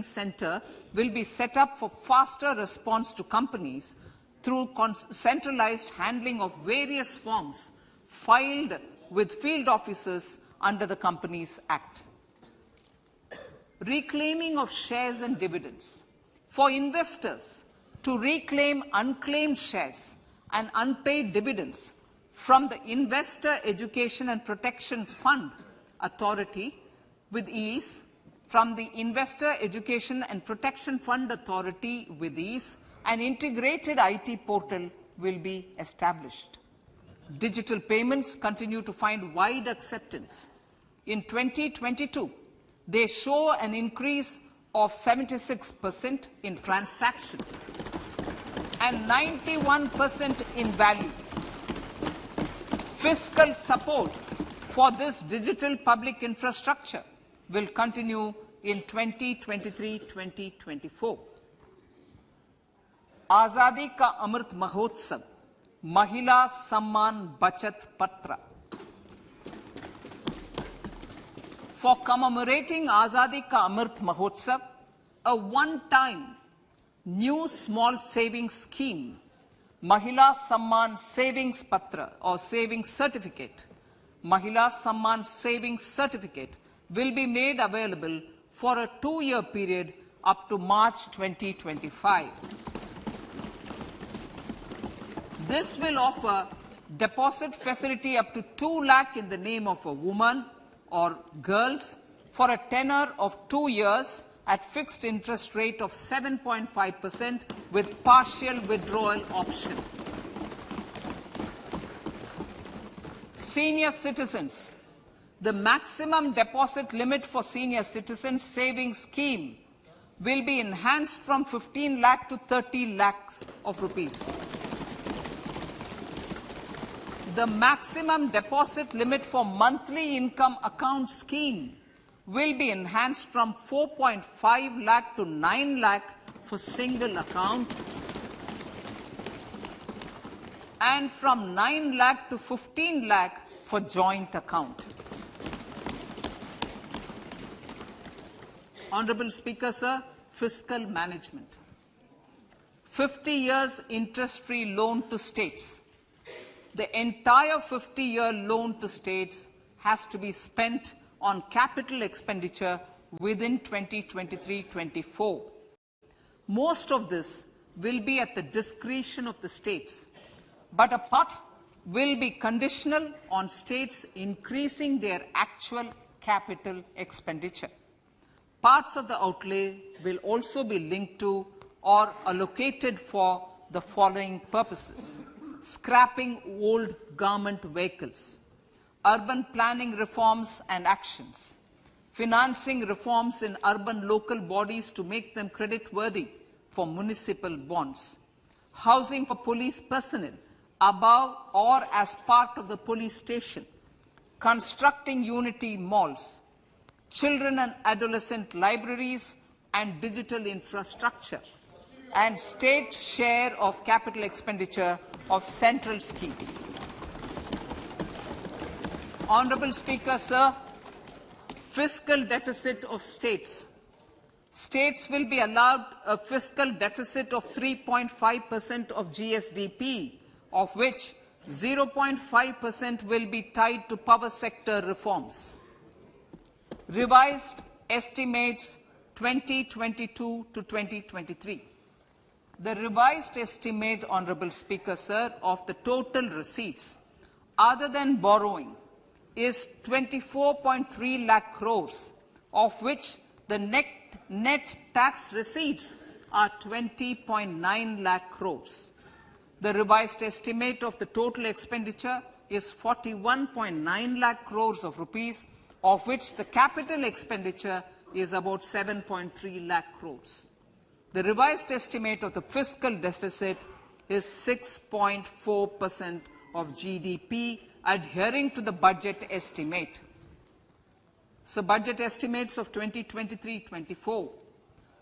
center will be set up for faster response to companies through centralized handling of various forms filed with field officers under the Companies Act. reclaiming of shares and dividends. For investors to reclaim unclaimed shares and unpaid dividends from the Investor Education and Protection Fund Authority with ease, from the Investor Education and Protection Fund Authority with ease, an integrated IT portal will be established. Digital payments continue to find wide acceptance. In 2022, they show an increase of 76% in transaction and 91% in value. Fiscal support for this digital public infrastructure will continue in 2023-2024. आज़ादी का अमृत महोत्सव, महिला सम्मान बचत पत्र. For commemorating Azadi Ka Amrit Mahotsav, a one-time new small savings scheme, Mahila Samman Savings Patra or Savings Certificate, Mahila Samman Savings Certificate will be made available for a 2-year period up to March 2025. This will offer deposit facility up to 2 lakh in the name of a woman or girls for a tenure of 2 years at fixed interest rate of 7.5% with partial withdrawal option. Senior citizens. The maximum deposit limit for senior citizens savings scheme will be enhanced from 15 lakh to 30 lakhs of rupees. The maximum deposit limit for monthly income account scheme will be enhanced from 4.5 lakh to 9 lakh for single account and from 9 lakh to 15 lakh for joint account. Honorable Speaker, sir, fiscal management. 50 years interest-free loan to states. The entire 50-year loan to states has to be spent on capital expenditure within 2023-24. Most of this will be at the discretion of the states, but a part will be conditional on states increasing their actual capital expenditure. Parts of the outlay will also be linked to or allocated for the following purposes: scrapping old government vehicles, urban planning reforms and actions, financing reforms in urban local bodies to make them creditworthy for municipal bonds, housing for police personnel above or as part of the police station, constructing unity malls, children and adolescent libraries and digital infrastructure, and state share of capital expenditure of central schemes. Honorable Speaker, sir, fiscal deficit of states. States will be allowed a fiscal deficit of 3.5% of GSDP, of which 0.5% will be tied to power sector reforms. Revised estimates 2022 to 2023. The revised estimate, Honorable Speaker, sir, of the total receipts other than borrowing is 24.3 lakh crores, of which the net tax receipts are 20.9 lakh crores. The revised estimate of the total expenditure is 41.9 lakh crores of rupees, of which the capital expenditure is about 7.3 lakh crores. The revised estimate of the fiscal deficit is 6.4% of GDP, adhering to the budget estimate. So budget estimates of 2023-24.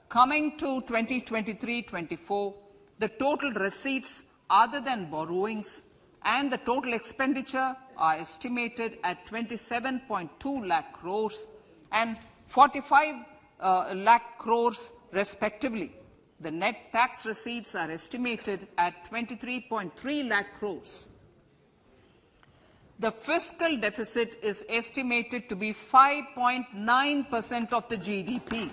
Coming to 2023-24, the total receipts other than borrowings and the total expenditure are estimated at 27.2 lakh crores and 45 lakh crores respectively. The net tax receipts are estimated at 23.3 lakh crores. The fiscal deficit is estimated to be 5.9% of the GDP.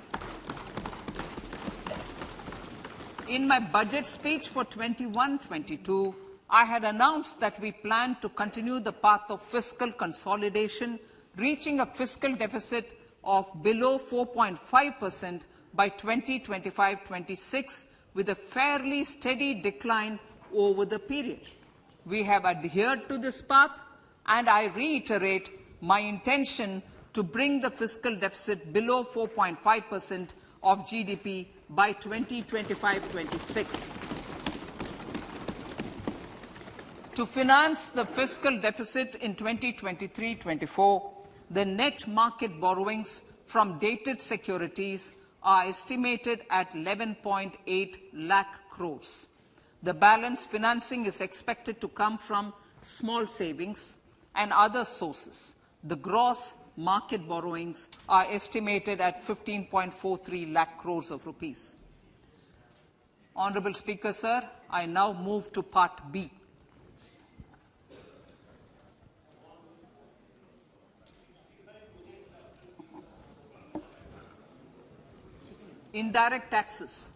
In my budget speech for 21-22, I had announced that we plan to continue the path of fiscal consolidation, reaching a fiscal deficit of below 4.5% by 2025-26, with a fairly steady decline over the period. We have adhered to this path, and I reiterate my intention to bring the fiscal deficit below 4.5% of GDP by 2025-26. To finance the fiscal deficit in 2023-24, the net market borrowings from dated securities are estimated at 11.8 lakh crores. The balance financing is expected to come from small savings and other sources. The gross market borrowings are estimated at 15.43 lakh crores of rupees. Honourable Speaker, sir, I now move to Part B. Indirect taxes.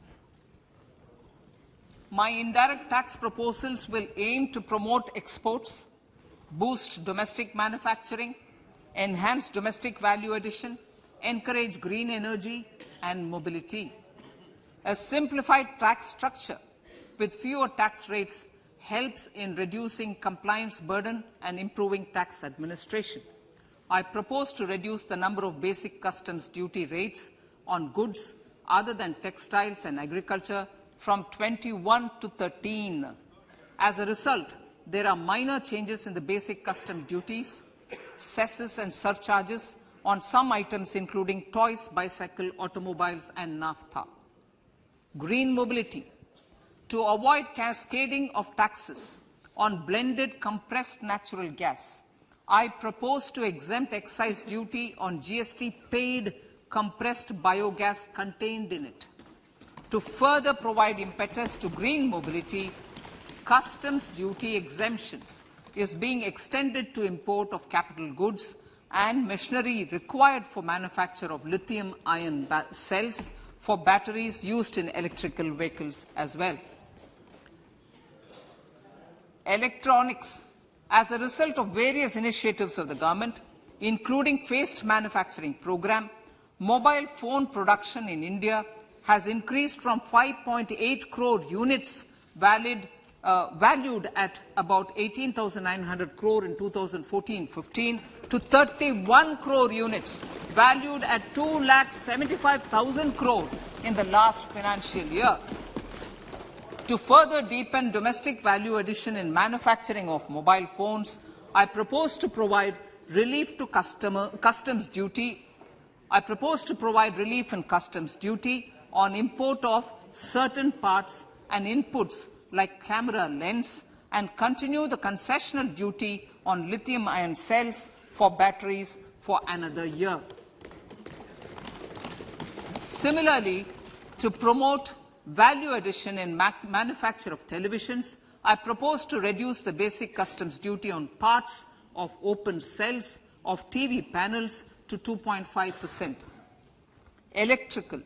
My indirect tax proposals will aim to promote exports, boost domestic manufacturing, enhance domestic value addition, encourage green energy and mobility. A simplified tax structure with fewer tax rates helps in reducing compliance burden and improving tax administration. I propose to reduce the number of basic customs duty rates on goods other than textiles and agriculture from 21 to 13. As a result, there are minor changes in the basic custom duties, cesses and surcharges on some items including toys, bicycle, automobiles and naphtha. Green mobility. To avoid cascading of taxes on blended compressed natural gas, I propose to exempt excise duty on GST paid compressed biogas contained in it. To further provide impetus to green mobility, customs duty exemptions is being extended to import of capital goods and machinery required for manufacture of lithium-ion cells for batteries used in electrical vehicles as well. Electronics. As a result of various initiatives of the government, including phased manufacturing program, mobile phone production in India has increased from 5.8 crore units valued at about 18,900 crore in 2014-15 to 31 crore units valued at 2,75,000 crore in the last financial year. To further deepen domestic value addition in manufacturing of mobile phones, I propose to provide relief to customs duty. I propose to provide relief in customs duty on import of certain parts and inputs like camera lens, and continue the concessional duty on lithium-ion cells for batteries for another year. Similarly, to promote value addition in manufacture of televisions, I propose to reduce the basic customs duty on parts of open cells of TV panels to 2.5%. Electrical.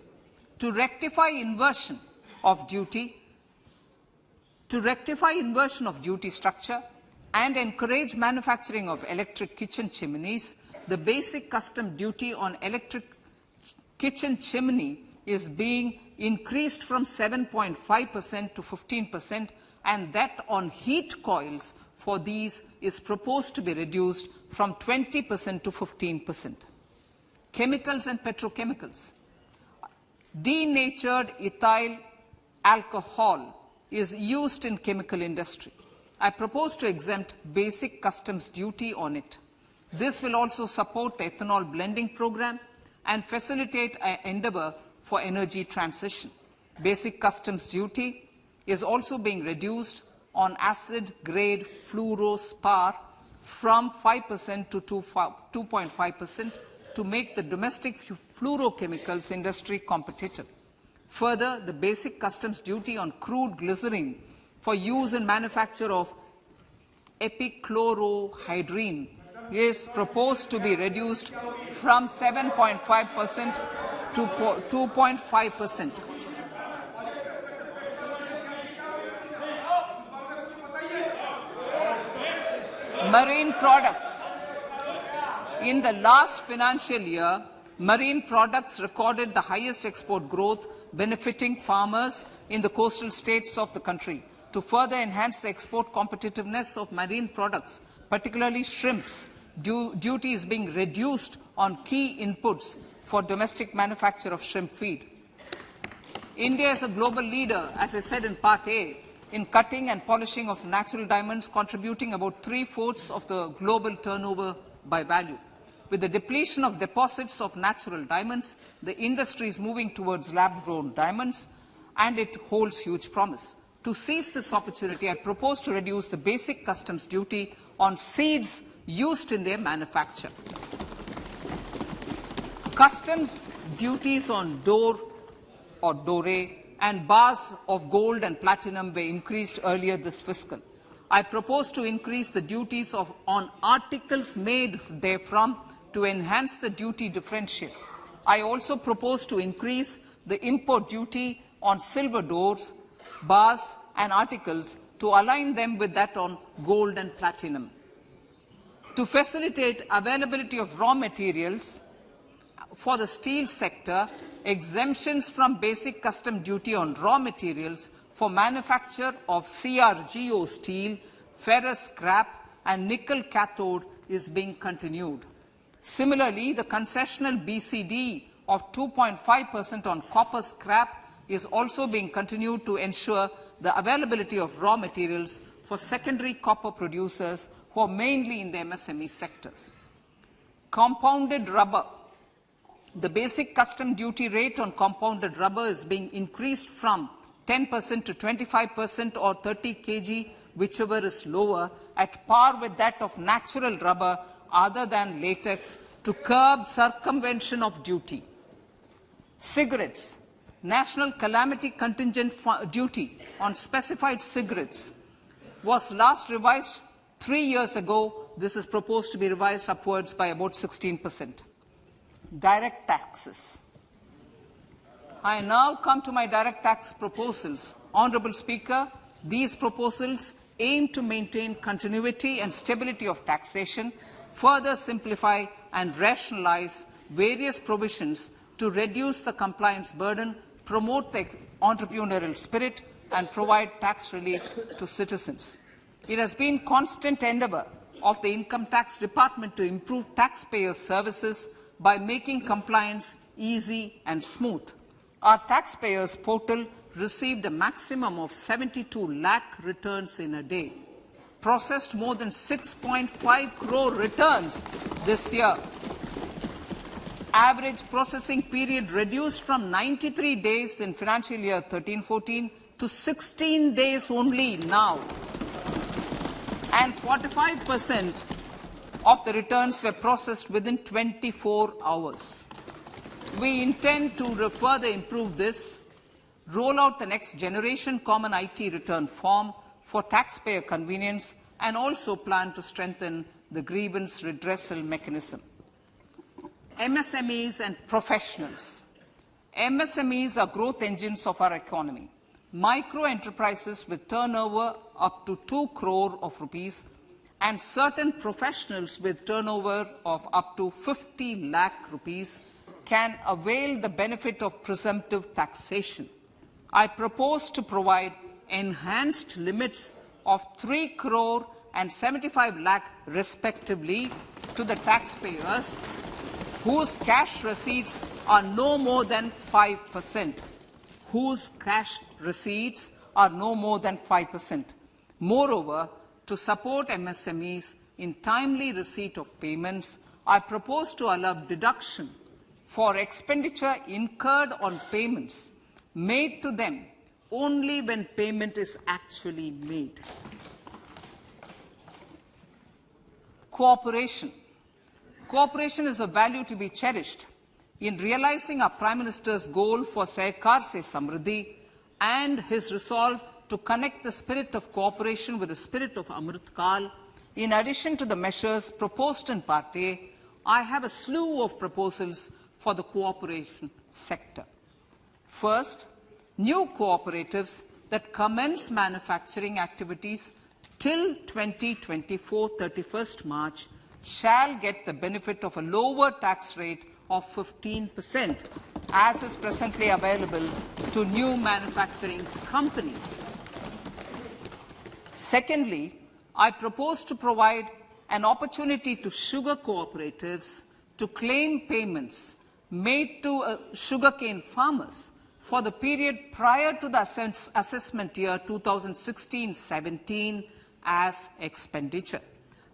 To rectify inversion of duty structure and encourage manufacturing of electric kitchen chimneys, the basic custom duty on electric kitchen chimney is being increased from 7.5% to 15%, and that on heat coils for these is proposed to be reduced from 20% to 15%. Chemicals and petrochemicals. Denatured ethyl alcohol is used in chemical industry. I propose to exempt basic customs duty on it. This will also support the ethanol blending program and facilitate an endeavour for energy transition. Basic customs duty is also being reduced on acid-grade fluorospar from 5% to 2.5% to make the domestic fluorochemicals industry competitive. Further, the basic customs duty on crude glycerin for use in manufacture of epichlorohydrin is proposed to be reduced from 7.5% to 2.5%. Marine products. In the last financial year, marine products recorded the highest export growth, benefiting farmers in the coastal states of the country. To further enhance the export competitiveness of marine products, particularly shrimps, duty is being reduced on key inputs for domestic manufacture of shrimp feed. India is a global leader, as I said in Part A, in cutting and polishing of natural diamonds, contributing about 3/4 of the global turnover by value. With the depletion of deposits of natural diamonds, the industry is moving towards lab-grown diamonds, and it holds huge promise. To seize this opportunity, I propose to reduce the basic customs duty on seeds used in their manufacture. Customs duties on doré and bars of gold and platinum were increased earlier this fiscal. I propose to increase the duties on articles made therefrom to enhance the duty differential. I also propose to increase the import duty on silver doors, bars and articles to align them with that on gold and platinum. To facilitate availability of raw materials for the steel sector, exemptions from basic custom duty on raw materials for manufacture of CRGO steel, ferrous scrap and nickel cathode is being continued. Similarly, the concessional BCD of 2.5% on copper scrap is also being continued to ensure the availability of raw materials for secondary copper producers who are mainly in the MSME sectors. Compounded rubber. The basic custom duty rate on compounded rubber is being increased from 10% to 25% or 30 kg, whichever is lower, at par with that of natural rubber other than latex, to curb circumvention of duty. Cigarettes. National Calamity Contingent duty on specified cigarettes was last revised 3 years ago. This is proposed to be revised upwards by about 16%. Direct taxes. I now come to my direct tax proposals. Honourable Speaker, these proposals aim to maintain continuity and stability of taxation, further simplify and rationalise various provisions to reduce the compliance burden, promote the entrepreneurial spirit and provide tax relief to citizens. It has been constant endeavour of the Income Tax Department to improve taxpayers' services by making compliance easy and smooth. Our taxpayers portal received a maximum of 72 lakh returns in a day, processed more than 6.5 crore returns this year. Average processing period reduced from 93 days in financial year 13-14 to 16 days only now. And 45% of the returns were processed within 24 hours. We intend to further improve this, roll out the next generation common IT return form for taxpayer convenience, and also plan to strengthen the grievance redressal mechanism. MSMEs and professionals. MSMEs are growth engines of our economy. Micro enterprises with turnover up to 2 crore of rupees and certain professionals with turnover of up to 50 lakh rupees can avail the benefit of presumptive taxation. I propose to provide enhanced limits of 3 crore and 75 lakh respectively to the taxpayers whose cash receipts are no more than 5%. Whose cash receipts are no more than 5%. Moreover, to support MSMEs in timely receipt of payments, I propose to allow deduction for expenditure incurred on payments made to them only when payment is actually made. Cooperation. Cooperation is a value to be cherished. In realizing our Prime Minister's goal for Sehkar Se Samriddhi and his resolve to connect the spirit of cooperation with the spirit of Amrit Kal, In addition to the measures proposed in Part A, I have a slew of proposals for the cooperation sector. First, new cooperatives that commence manufacturing activities till 2024, 31st March, shall get the benefit of a lower tax rate of 15%, as is presently available to new manufacturing companies. Secondly, I propose to provide an opportunity to sugar cooperatives to claim payments made to sugarcane farmers for the period prior to the assessment year 2016-17 as expenditure.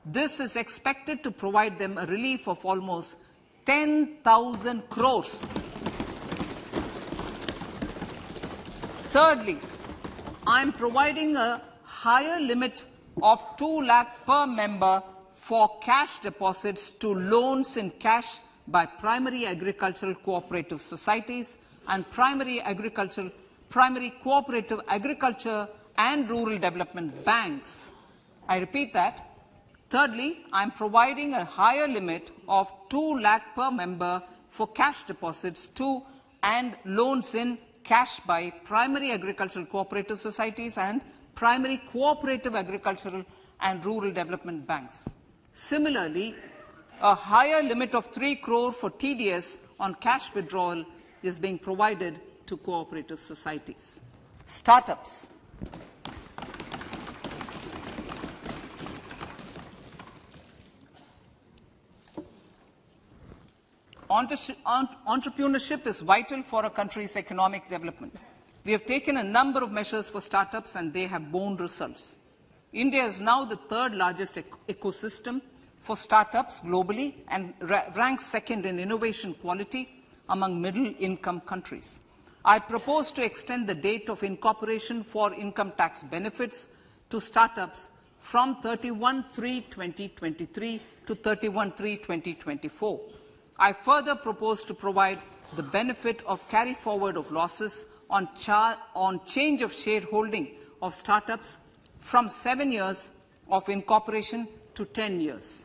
This is expected to provide them a relief of almost 10,000 crores. Thirdly, I am providing a higher limit of 2 lakh per member for cash deposits to loans in cash by primary agricultural cooperative societies and primary cooperative agriculture and rural development banks. I repeat that. Thirdly, I am providing a higher limit of 2 lakh per member for cash deposits to and loans in cash by primary agricultural cooperative societies and primary cooperative agricultural and rural development banks. Similarly, a higher limit of 3 crore for TDS on cash withdrawal is being provided to cooperative societies. Startups. Entrepreneurship is vital for a country's economic development. We have taken a number of measures for startups and they have borne results. India is now the third largest ecosystem for startups globally and ranks second in innovation quality among middle-income countries. I propose to extend the date of incorporation for income tax benefits to startups from 31/3/2023 to 31/3/2024. I further propose to provide the benefit of carry forward of losses on change of shareholding of startups from 7 years of incorporation to 10 years.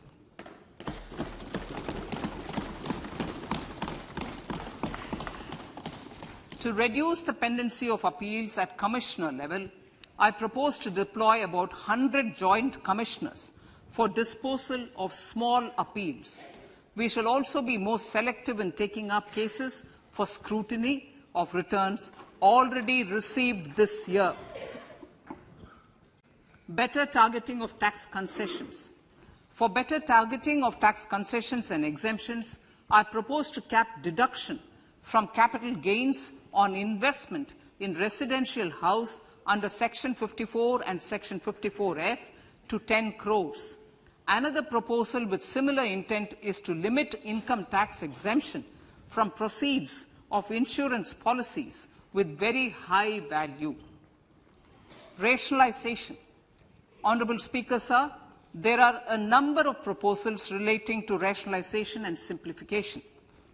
To reduce the pendency of appeals at commissioner level, I propose to deploy about 100 joint commissioners for disposal of small appeals. We shall also be more selective in taking up cases for scrutiny of returns already received this year. Better targeting of tax concessions. For better targeting of tax concessions and exemptions, I propose to cap deduction from capital gains on investment in residential house under Section 54 and Section 54F to 10 crores. Another proposal with similar intent is to limit income tax exemption from proceeds of insurance policies with very high value. Rationalization. Honourable Speaker, sir, there are a number of proposals relating to rationalization and simplification.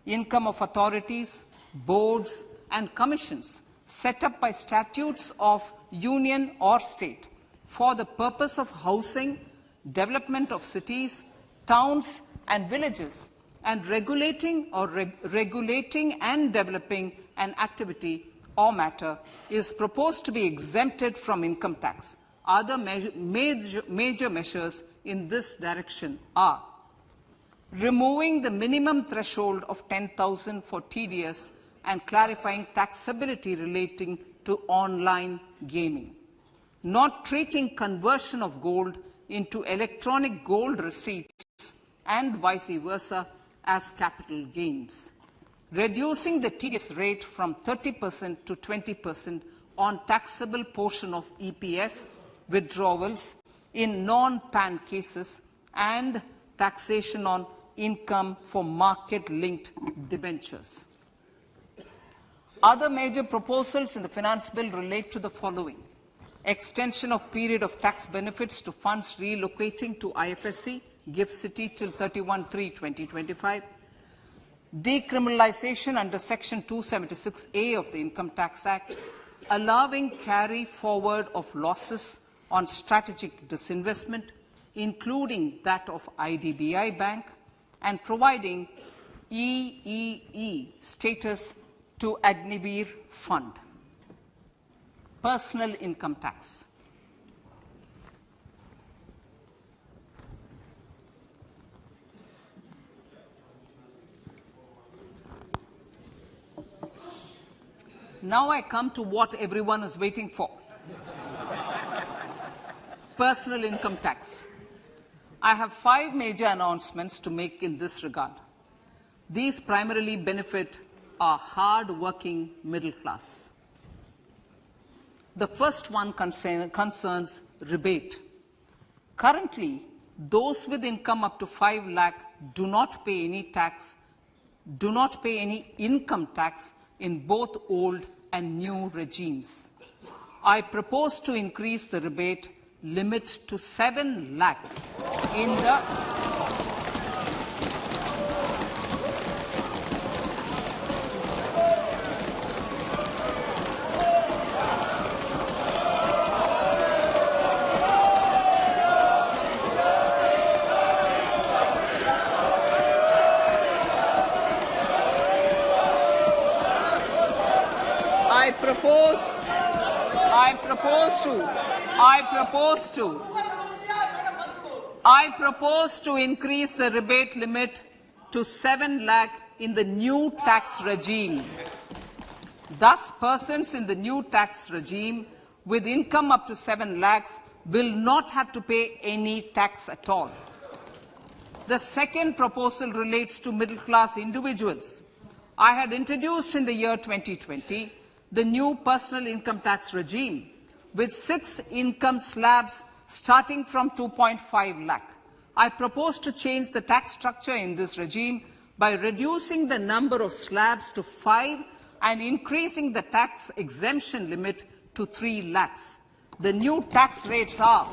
Income of authorities, boards and commissions set up by statutes of union or state for the purpose of housing, development of cities, towns and villages, and regulating and developing an activity or matter is proposed to be exempted from income tax. Other major measures in this direction are removing the minimum threshold of 10,000 for TDS and clarifying taxability relating to online gaming, not treating conversion of gold into electronic gold receipts and vice versa as capital gains, reducing the TDS rate from 30% to 20% on taxable portion of EPF withdrawals in non-PAN cases, and taxation on income for market-linked debentures. Other major proposals in the Finance Bill relate to the following: extension of period of tax benefits to funds relocating to IFSC, GIFT City till 31/3/2025, decriminalization under Section 276A of the Income Tax Act, allowing carry forward of losses on strategic disinvestment, including that of IDBI Bank, and providing EEE status to Agnivir Fund. Personal income tax. Now I come to what everyone is waiting for. Personal income tax. I have 5 major announcements to make in this regard. These primarily benefit our hard-working middle class. The first one concerns rebate. Currently, those with income up to 5 lakh do not pay any income tax in both old and new regimes. I propose to increase the rebate limit to 7 lakhs in the I propose to increase the rebate limit to 7 lakh in the new tax regime. Thus, persons in the new tax regime with income up to 7 lakhs will not have to pay any tax at all. The second proposal relates to middle-class individuals. I had introduced in the year 2020 the new personal income tax regime with 6 income slabs starting from 2.5 lakh. I propose to change the tax structure in this regime by reducing the number of slabs to 5 and increasing the tax exemption limit to 3 lakhs. The new tax rates are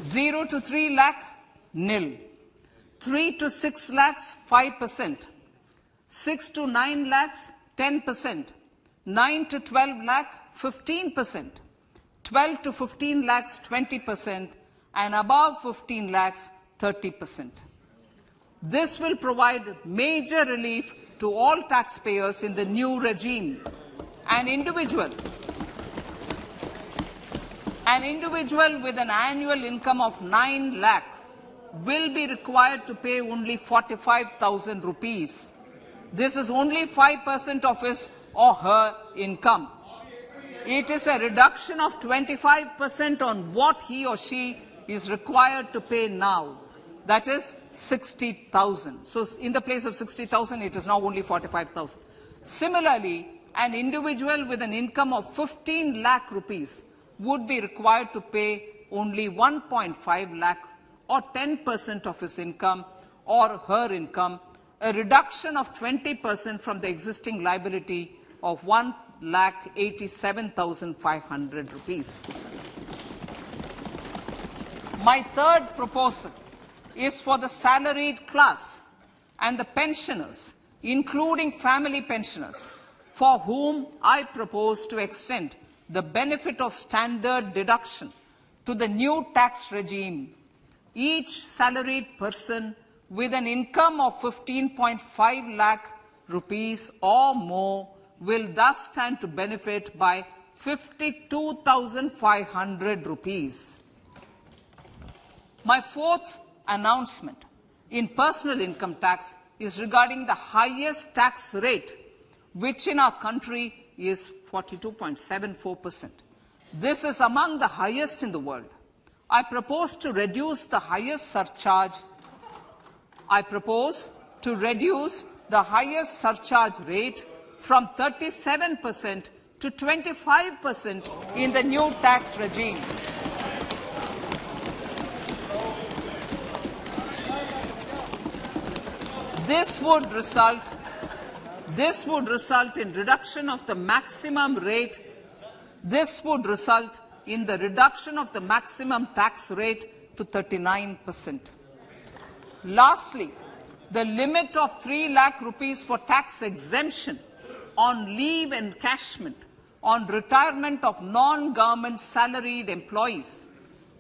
0 to 3 lakh, nil. 3 to 6 lakhs, 5%. 6 to 9 lakhs, 10%. 9 to 12 lakh, 15%. 12 to 15 lakhs, 20%. And above 15 lakhs, 30%. This will provide major relief to all taxpayers in the new regime. An individual with an annual income of 9 lakhs will be required to pay only 45,000 rupees. This is only 5% of his or her income. It is a reduction of 25% on what he or she is required to pay now. That is 60,000. So in the place of 60,000, it is now only 45,000. Similarly, an individual with an income of 15 lakh rupees would be required to pay only 1.5 lakh or 10% of his income or her income, a reduction of 20% from the existing liability of 1,87,500 rupees. My third proposal is for the salaried class and the pensioners, including family pensioners, for whom I propose to extend the benefit of standard deduction to the new tax regime. Each salaried person with an income of 15.5 lakh rupees or more will thus stand to benefit by 52,500 rupees. My fourth announcement in personal income tax is regarding the highest tax rate, which in our country is 42.74%. This is among the highest in the world. I propose to reduce the highest surcharge. Rate from 37% to 25% in the new tax regime. This would result in reduction of the maximum rate. This would result in the reduction of the maximum tax rate to 39%. Lastly, the limit of 3 lakh rupees for tax exemption on leave encashment on retirement of non-government salaried employees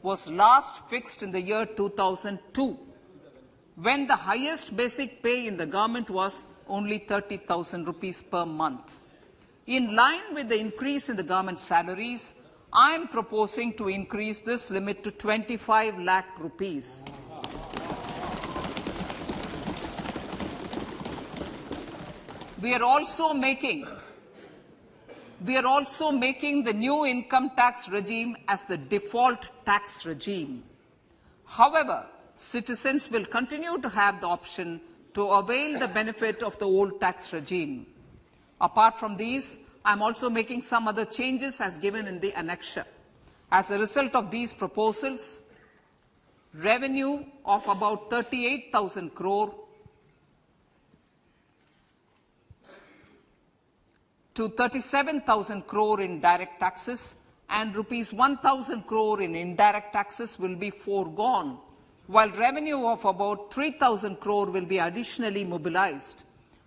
was last fixed in the year 2002, when the highest basic pay in the government was only 30,000 rupees per month. In line with the increase in the government salaries, I am proposing to increase this limit to 25 lakh rupees. We are also making the new income tax regime as the default tax regime. However, citizens will continue to have the option to avail the benefit of the old tax regime. Apart from these, I am also making some other changes as given in the annexure. As a result of these proposals, revenue of about 38,000 crore to 37,000 crore in direct taxes and rupees 1,000 crore in indirect taxes will be foregone, while revenue of about 3,000 crore will be additionally mobilized.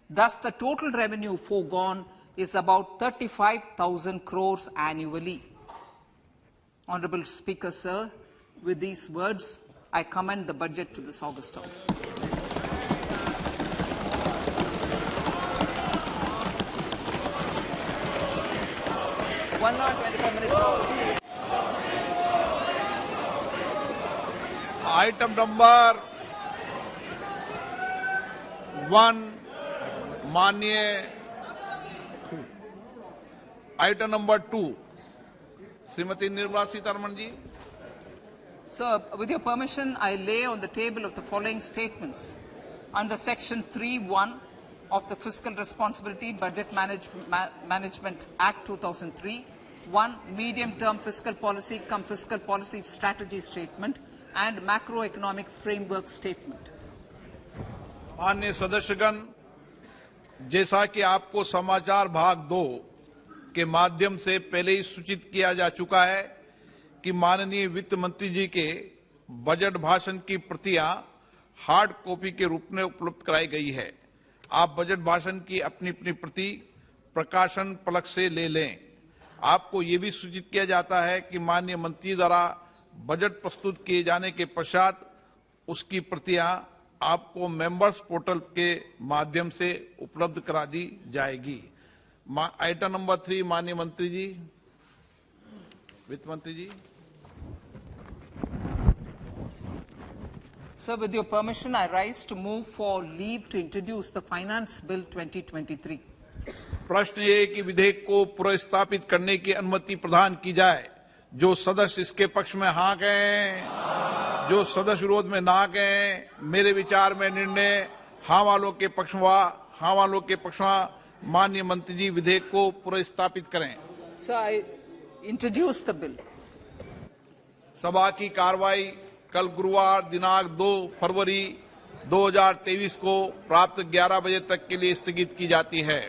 Thus, the total revenue foregone is about 35,000 crores annually. Honorable Speaker, sir, with these words, I commend the budget to this August House. One hour, 25 minutes. Item number 1, माननीय Item number 2, Shrimati Nirmala Sitharaman ji. Sir, with your permission, I lay on the table of the following statements. Under Section 3(1) of the Fiscal Responsibility Budget Management Act 2003, 1. Medium-term fiscal policy cum fiscal policy strategy statement and macroeconomic framework statement. माननीय सदस्यगण, जैसा कि आपको समाचार भाग 2 के माध्यम से पहले ही सूचित किया जा चुका है कि माननीय वित्त मंत्री जी के बजट भाषण की प्रतियां हार्ड कॉपी के रूप में उपलब्ध कराई गई है. आप बजट भाषण की अपनी अपनी प्रति प्रकाशन पलक से ले लें. आपको ये भी सूचित किया जाता है कि माननीय मंत्री द्वारा बजट प्रस्तुत किए जाने के पश्चात उसकी प्रतियां आपको मेंबर्स पोर्टल के माध्यम से उपलब्ध करा दी जाएगी. आइटम नंबर 3, माननीय मंत्री जी, वित्त मंत्री जी. Sir, with your permission, I rise to move for leave to introduce the Finance Bill 2023. प्रश्न ये कि विधेयक को पुनर्स्थापित करने की अनुमति प्रदान की जाए. जो सदस्य इसके पक्ष में हाँ कहें, जो सदस्य विरोध में ना कहें. मेरे विचार में निर्णय हाँ वालों के पक्ष में माननीय मंत्री जी विधेयक को पुनर्स्थापित करें. Sir, I introduce the bill. सभा की कार्रवाई कल गुरुवार दिनांक 2 फरवरी 2023 को प्राप्त 11 बजे तक के लिए स्थगित की जाती है.